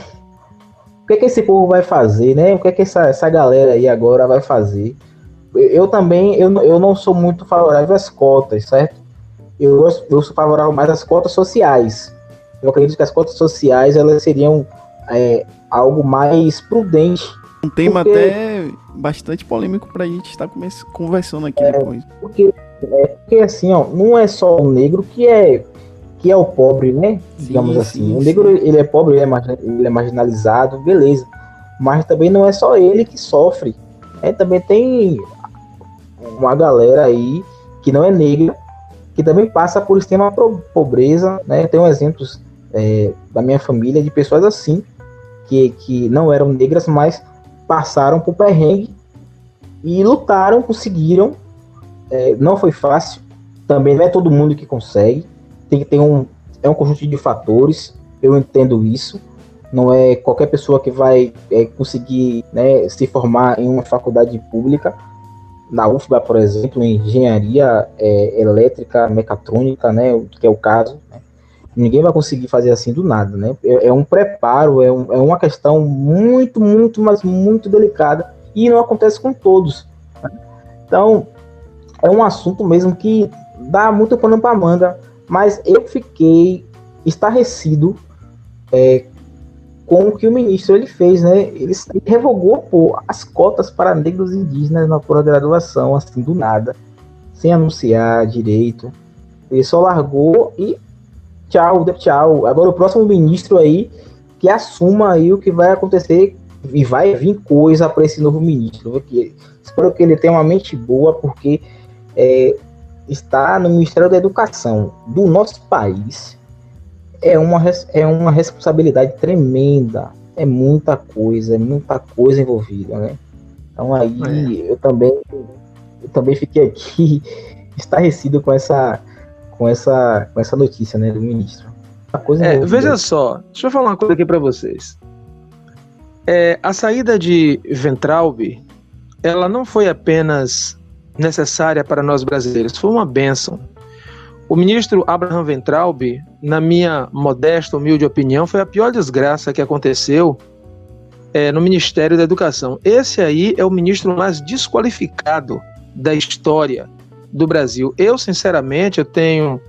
O que é que esse povo vai fazer, né? O que é que essa galera aí agora vai fazer? Eu também, eu não sou muito favorável às cotas, certo? Eu sou favorável mais às cotas sociais. Eu acredito que as cotas sociais, elas seriam algo mais prudente. Um tema até bastante polêmico pra gente estar conversando aqui depois. Porque assim, ó, não é só o negro que é o pobre, né? Sim, digamos assim. Sim. O negro, ele é pobre, ele é marginalizado, beleza. Mas também não é só ele que sofre. Também tem uma galera aí que não é negra, que também passa por extrema pobreza, né? Eu tenho exemplos da minha família de pessoas assim, que não eram negras, mas passaram por perrengue e lutaram, conseguiram. Não foi fácil, também não é todo mundo que consegue, tem que ter um conjunto de fatores, eu entendo isso, não é qualquer pessoa que vai conseguir, né, se formar em uma faculdade pública, na UFBA, por exemplo, em engenharia elétrica, mecatrônica, né, que é o caso, né? Ninguém vai conseguir fazer assim do nada, né? É um preparo, é uma questão muito, muito, mas muito delicada e não acontece com todos, né? Então, é um assunto mesmo que dá muito pano para manga, mas eu fiquei estarrecido com o que o ministro ele fez, né? Ele revogou as cotas para negros e indígenas na pós-graduação, assim, do nada, sem anunciar direito. Ele só largou e tchau. Agora o próximo ministro aí que assuma aí o que vai acontecer e vai vir coisa para esse novo ministro. Espero que ele tenha uma mente boa, porque está no Ministério da Educação do nosso país. É uma responsabilidade tremenda. É muita coisa envolvida, né? Então aí eu também eu também fiquei aqui estarrecido com essa notícia, né, do ministro. Uma coisa veja só, deixa eu falar uma coisa aqui para vocês. A saída de Weintraub, ela não foi apenas necessária para nós brasileiros, foi uma bênção. O ministro Abraham Weintraub, na minha modesta, humilde opinião, foi a pior desgraça que aconteceu no Ministério da Educação. Esse aí é o ministro mais desqualificado da história do Brasil. Eu, sinceramente, eu tenho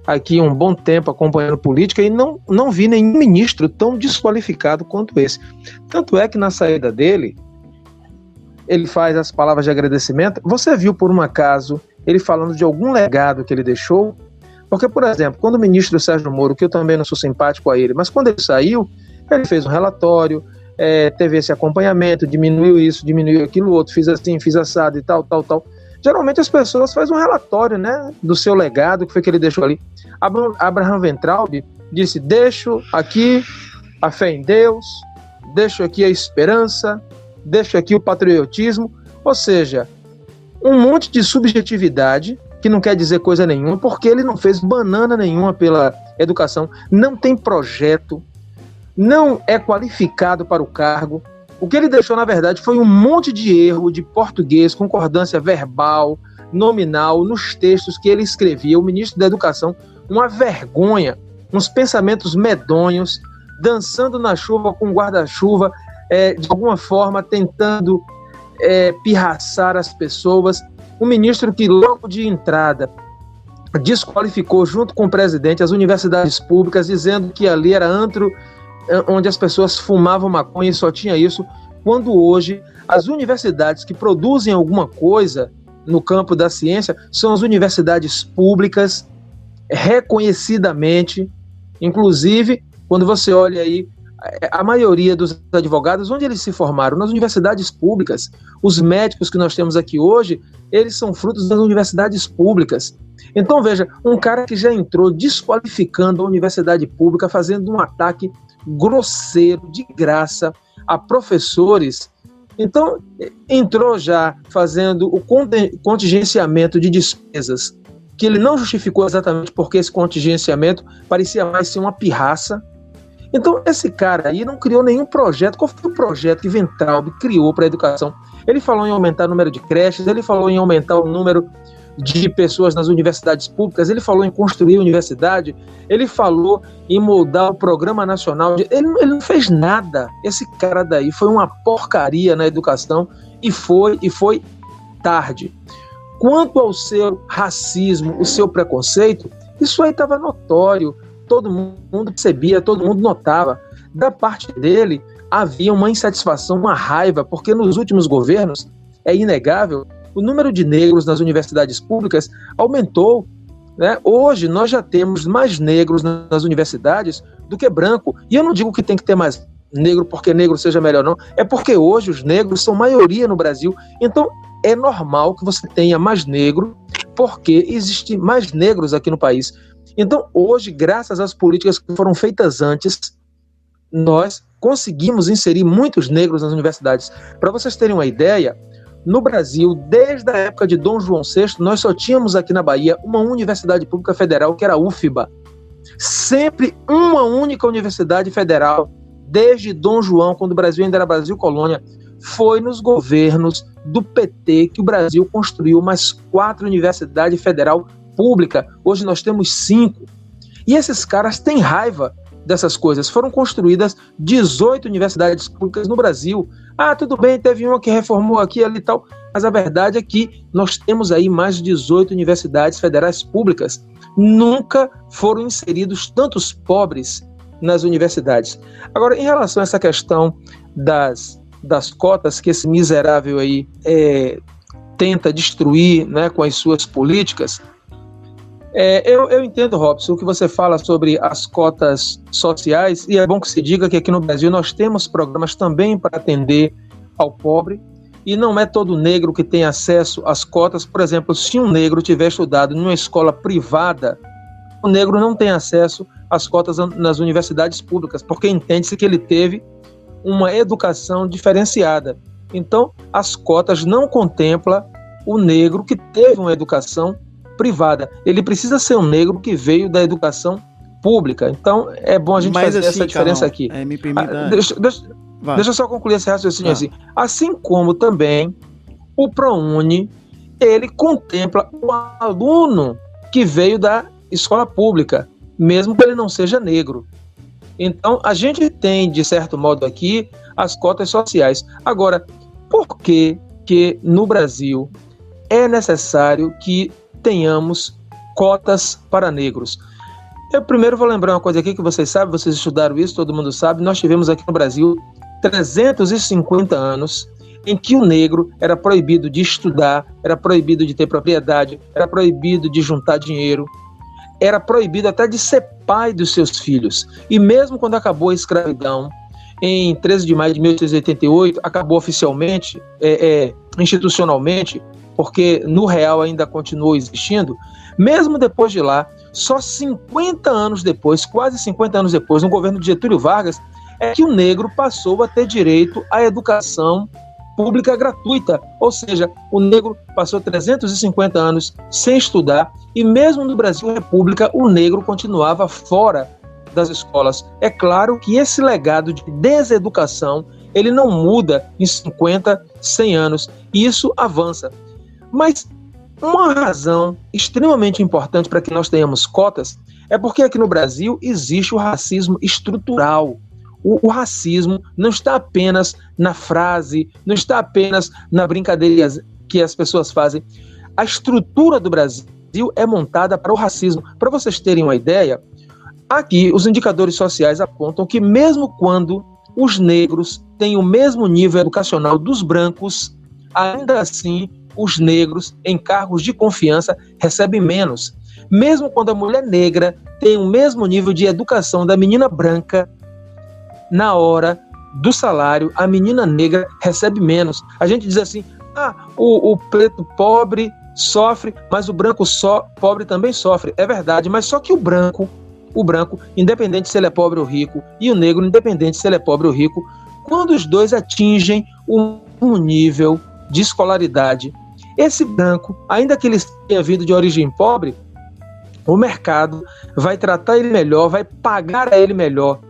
aqui um bom tempo acompanhando política e não vi nenhum ministro tão desqualificado quanto esse. Tanto é que na saída dele, ele faz as palavras de agradecimento. Você viu, por um acaso, ele falando de algum legado que ele deixou? Porque, por exemplo, quando o ministro Sérgio Moro, que eu também não sou simpático a ele, mas quando ele saiu, ele fez um relatório, teve esse acompanhamento, diminuiu isso, diminuiu aquilo outro, fiz assim, fiz assado e tal. Geralmente as pessoas fazem um relatório, né, do seu legado, que foi que ele deixou ali. Abraham Weintraub disse: deixo aqui a fé em Deus, deixo aqui a esperança, deixo aqui o patriotismo, ou seja, um monte de subjetividade que não quer dizer coisa nenhuma, porque ele não fez banana nenhuma pela educação, não tem projeto, não é qualificado para o cargo. O que ele deixou, na verdade, foi um monte de erro de português, concordância verbal, nominal, nos textos que ele escrevia. O ministro da Educação, uma vergonha, uns pensamentos medonhos, dançando na chuva com guarda-chuva, de alguma forma tentando pirraçar as pessoas. Um ministro que logo de entrada desqualificou, junto com o presidente, as universidades públicas, dizendo que ali era antro onde as pessoas fumavam maconha e só tinha isso, quando hoje as universidades que produzem alguma coisa no campo da ciência são as universidades públicas, reconhecidamente. Inclusive, quando você olha aí, a maioria dos advogados, onde eles se formaram? Nas universidades públicas. Os médicos que nós temos aqui hoje, eles são frutos das universidades públicas. Então, veja, um cara que já entrou desqualificando a universidade pública, fazendo um ataque grosseiro, de graça, a professores. Então, entrou já fazendo o contingenciamento de despesas, que ele não justificou exatamente porque esse contingenciamento parecia mais ser uma pirraça. Então, esse cara aí não criou nenhum projeto. Qual foi o projeto que Weintraub criou para a educação? Ele falou em aumentar o número de creches, ele falou em aumentar o número de pessoas nas universidades públicas, ele falou em construir universidade, ele falou em moldar o programa nacional. Ele não fez nada. Esse cara daí foi uma porcaria na educação e foi tarde. Quanto ao seu racismo, o seu preconceito, isso aí estava notório. Todo mundo percebia, todo mundo notava. Da parte dele, havia uma insatisfação, uma raiva, porque nos últimos governos, é inegável, o número de negros nas universidades públicas aumentou, né? Hoje nós já temos mais negros nas universidades do que branco. E eu não digo que tem que ter mais negro porque negro seja melhor, não. É porque hoje os negros são maioria no Brasil. Então é normal que você tenha mais negro, porque existem mais negros aqui no país. Então hoje, graças às políticas que foram feitas antes, nós conseguimos inserir muitos negros nas universidades. Para vocês terem uma ideia, no Brasil, desde a época de Dom João VI, nós só tínhamos aqui na Bahia uma universidade pública federal, que era a UFBA. Sempre uma única universidade federal, desde Dom João, quando o Brasil ainda era Brasil Colônia. Foi nos governos do PT que o Brasil construiu mais 4 universidades federal públicas. Hoje nós temos 5. E esses caras têm raiva dessas coisas. Foram construídas 18 universidades públicas no Brasil. Ah, tudo bem, teve uma que reformou aqui, ali e tal, mas a verdade é que nós temos aí mais de 18 universidades federais públicas. Nunca foram inseridos tantos pobres nas universidades. Agora, em relação a essa questão das cotas que esse miserável aí tenta destruir, né, com as suas políticas, eu entendo, Robson, o que você fala sobre as cotas sociais, e é bom que se diga que aqui no Brasil nós temos programas também para atender ao pobre, e não é todo negro que tem acesso às cotas. Por exemplo, se um negro tiver estudado em uma escola privada, o negro não tem acesso às cotas nas universidades públicas, porque entende-se que ele teve uma educação diferenciada. Então, as cotas não contemplam o negro que teve uma educação privada. Ele precisa ser um negro que veio da educação pública. Então, é bom a gente fazer assim, essa diferença aqui. Me permita... Deixa eu só concluir esse raciocínio assim. Assim como também o ProUni, ele contempla o aluno que veio da escola pública, mesmo que ele não seja negro. Então, a gente tem, de certo modo aqui, as cotas sociais. Agora, por que no Brasil é necessário que tenhamos cotas para negros? Eu primeiro vou lembrar uma coisa aqui que vocês sabem, vocês estudaram isso, todo mundo sabe, nós tivemos aqui no Brasil 350 anos em que o negro era proibido de estudar, era proibido de ter propriedade, era proibido de juntar dinheiro, era proibido até de ser pai dos seus filhos. E mesmo quando acabou a escravidão, em 13 de maio de 1888, acabou oficialmente, institucionalmente, porque no real ainda continuou existindo, mesmo depois de lá, só 50 anos depois, quase 50 anos depois, no governo de Getúlio Vargas, é que o negro passou a ter direito à educação pública gratuita, ou seja, o negro passou 350 anos sem estudar e mesmo no Brasil República o negro continuava fora das escolas. É claro que esse legado de deseducação ele não muda em 50, 100 anos e isso avança. Mas uma razão extremamente importante para que nós tenhamos cotas é porque aqui no Brasil existe o racismo estrutural. O racismo não está apenas na frase, não está apenas na brincadeira que as pessoas fazem. A estrutura do Brasil é montada para o racismo. Para vocês terem uma ideia, aqui os indicadores sociais apontam que mesmo quando os negros têm o mesmo nível educacional dos brancos, ainda assim os negros em cargos de confiança recebem menos. Mesmo quando a mulher negra tem o mesmo nível de educação da menina branca, na hora do salário, a menina negra recebe menos. A gente diz assim, o preto pobre sofre, mas o branco pobre também sofre. É verdade, mas só que o branco, independente se ele é pobre ou rico, e o negro, independente se ele é pobre ou rico, quando os dois atingem um nível de escolaridade, esse branco, ainda que ele tenha vindo de origem pobre, o mercado vai tratar ele melhor, vai pagar a ele melhor.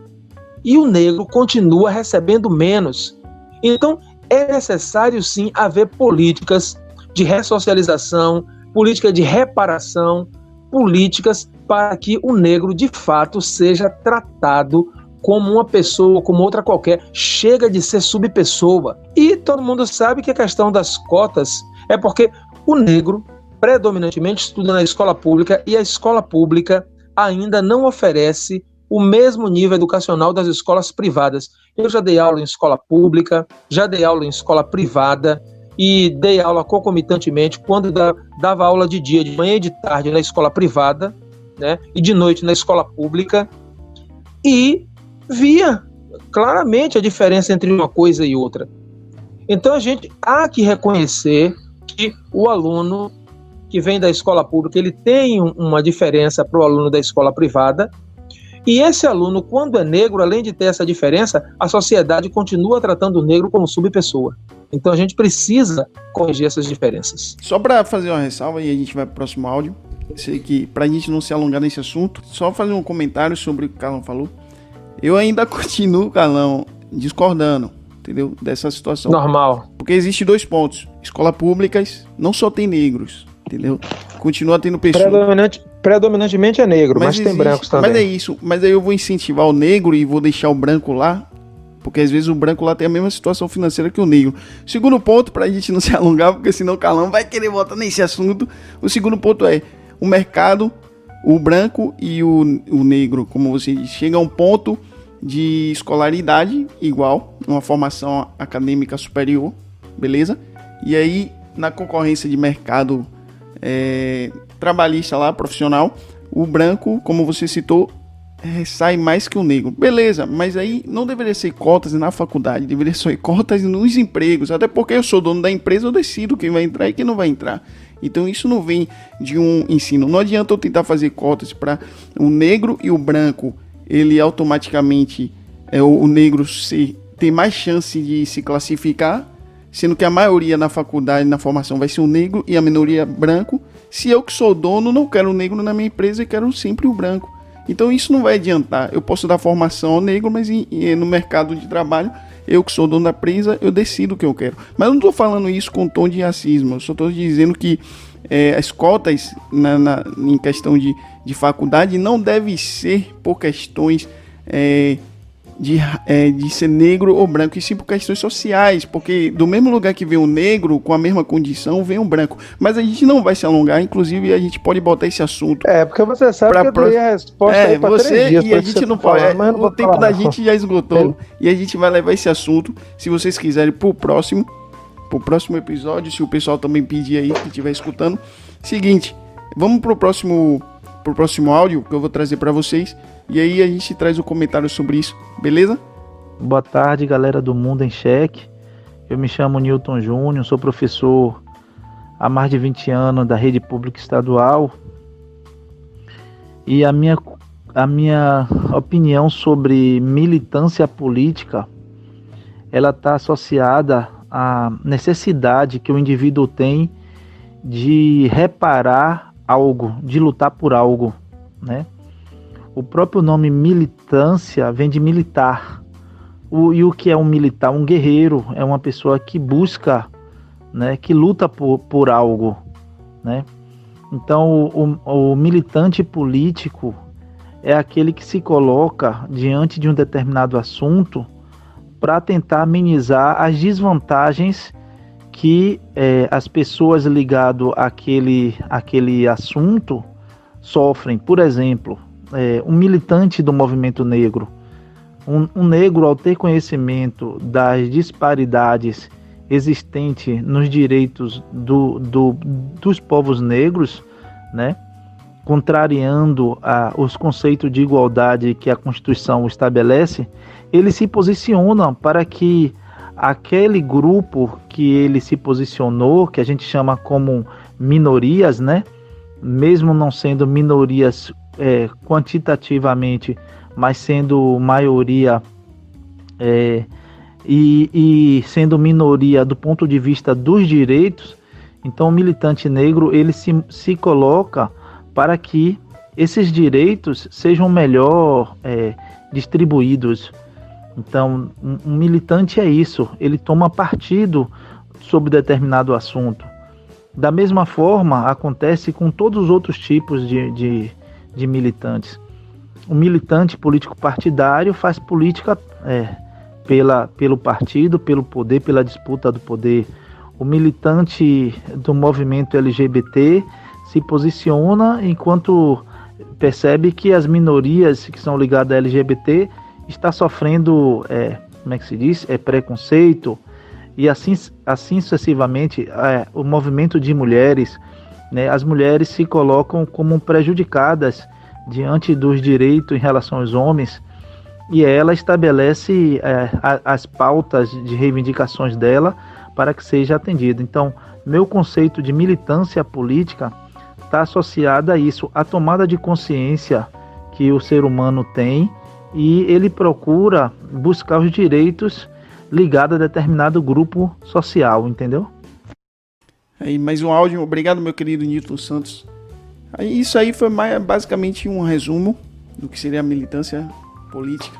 E o negro continua recebendo menos. Então, é necessário sim haver políticas de ressocialização, política de reparação, políticas para que o negro de fato seja tratado como uma pessoa, como outra qualquer. Chega de ser subpessoa. E todo mundo sabe que a questão das cotas é porque o negro predominantemente estuda na escola pública e a escola pública ainda não oferece o mesmo nível educacional das escolas privadas. Eu já dei aula em escola pública, já dei aula em escola privada e dei aula concomitantemente quando dava aula de dia, de manhã e de tarde na escola privada, né, e de noite na escola pública e via claramente a diferença entre uma coisa e outra. Então a gente há que reconhecer que o aluno que vem da escola pública ele tem uma diferença para o aluno da escola privada. E esse aluno, quando é negro, além de ter essa diferença, a sociedade continua tratando o negro como subpessoa. Então a gente precisa corrigir essas diferenças. Só para fazer uma ressalva e a gente vai para o próximo áudio, sei que para a gente não se alongar nesse assunto, só fazer um comentário sobre o que o Carlão falou. Eu ainda continuo, Carlão, discordando, entendeu? Dessa situação. Normal. Porque existe 2 pontos. Escolas públicas não só tem negros, entendeu? Continua tendo pessoas... Predominantemente é negro, mas tem brancos também. Mas é isso. Mas aí eu vou incentivar o negro e vou deixar o branco lá, porque às vezes o branco lá tem a mesma situação financeira que o negro. Segundo ponto, pra gente não se alongar, porque senão o Carlão vai querer voltar nesse assunto. O segundo ponto é o mercado, o branco e o negro, como você diz, chega a um ponto de escolaridade igual, uma formação acadêmica superior, beleza? E aí, na concorrência de mercado trabalhista lá, profissional, o branco, como você citou, sai mais que o negro. Beleza, mas aí não deveria ser cotas na faculdade, deveria ser cotas nos empregos, até porque eu sou dono da empresa, eu decido quem vai entrar e quem não vai entrar. Então isso não vem de um ensino. Não adianta eu tentar fazer cotas para o negro e o branco, ele automaticamente, o negro ter mais chance de se classificar, sendo que a maioria na faculdade, na formação, vai ser um negro e a minoria branco. Se eu que sou dono não quero um negro na minha empresa e quero sempre o branco. Então isso não vai adiantar. Eu posso dar formação ao negro, mas no mercado de trabalho, eu que sou dono da empresa, eu decido o que eu quero. Mas eu não estou falando isso com tom de racismo, eu só estou dizendo que as cotas em questão de faculdade não deve ser por questões de ser negro ou branco, e sim por questões sociais, porque do mesmo lugar que vem um negro com a mesma condição, vem um branco. Mas a gente não vai se alongar, inclusive a gente pode botar esse assunto. Porque você sabe que eu dei a resposta aí pra você 3 dias. E a gente não pode. O tempo da gente já esgotou e a gente vai levar esse assunto, se vocês quiserem, pro próximo episódio, se o pessoal também pedir aí, que estiver escutando. Seguinte, vamos pro próximo áudio que eu vou trazer para vocês, e aí a gente traz um comentário sobre isso, beleza? Boa tarde, galera do Mundo em Cheque. Eu me chamo Newton Júnior, sou professor há mais de 20 anos da rede pública estadual, e a minha opinião sobre militância política, ela está associada à necessidade que o indivíduo tem de reparar algo, de lutar por algo, né? O próprio nome militância vem de militar. E o que é um militar? Um guerreiro, é uma pessoa que busca, né, que luta por algo, né? Então, o militante político é aquele que se coloca diante de um determinado assunto para tentar amenizar as desvantagens que as pessoas ligadas àquele assunto sofrem. Por exemplo, um militante do movimento negro, um negro, ao ter conhecimento das disparidades existentes nos direitos dos povos negros, né, contrariando os conceitos de igualdade que a Constituição estabelece, ele se posiciona para que aquele grupo que ele se posicionou, que a gente chama como minorias, né, mesmo não sendo minorias quantitativamente, mas sendo maioria e sendo minoria do ponto de vista dos direitos, então o militante negro ele se coloca para que esses direitos sejam melhor distribuídos. Então, um militante é isso, ele toma partido sobre determinado assunto. Da mesma forma, acontece com todos os outros tipos de militantes. O militante político partidário faz política pelo partido, pelo poder, pela disputa do poder. O militante do movimento LGBT se posiciona enquanto percebe que as minorias que são ligadas à LGBT está sofrendo, como é que se diz? Preconceito, e assim sucessivamente. O movimento de mulheres, né, as mulheres se colocam como prejudicadas diante dos direitos em relação aos homens, e ela estabelece as pautas de reivindicações dela para que seja atendido. Então, meu conceito de militância política está associado a isso, a tomada de consciência que o ser humano tem, e ele procura buscar os direitos ligados a determinado grupo social, entendeu? Aí, mais um áudio. Obrigado, meu querido Newton Santos. Aí, isso aí foi basicamente um resumo do que seria a militância política.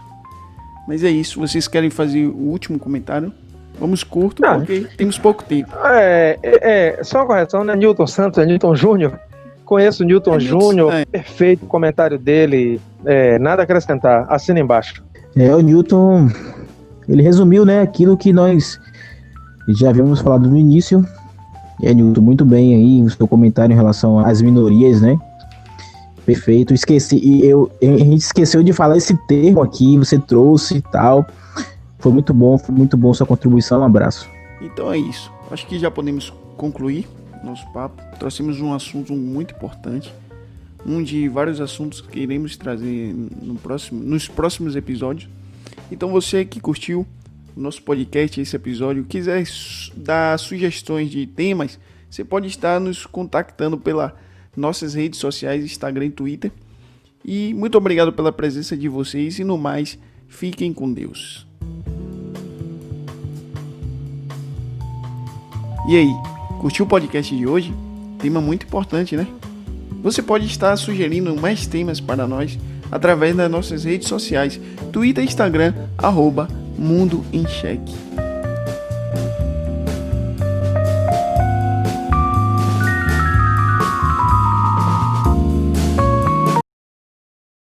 Mas é isso. Vocês querem fazer o último comentário? Vamos curto, porque temos pouco tempo. Só uma correção, né? Newton Santos, é Newton Júnior. Conheço o Newton Júnior, perfeito o comentário dele, nada a acrescentar, assina embaixo. O Newton, ele resumiu, né, aquilo que nós já havíamos falado no início. Newton, muito bem aí o seu comentário em relação às minorias, né? Perfeito, esqueci, a gente esqueceu de falar esse termo aqui, você trouxe e tal. Foi muito bom sua contribuição, um abraço. Então é isso, acho que já podemos concluir nosso papo. Trouxemos um assunto muito importante, um de vários assuntos que iremos trazer nos próximos episódios. Então você que curtiu o nosso podcast, esse episódio, quiser dar sugestões de temas, você pode estar nos contactando pelas nossas redes sociais, Instagram e Twitter. E muito obrigado pela presença de vocês, e no mais, fiquem com Deus. E aí, curtiu o podcast de hoje? Tema muito importante, né? Você pode estar sugerindo mais temas para nós através das nossas redes sociais, Twitter e Instagram, @Mundo em Cheque.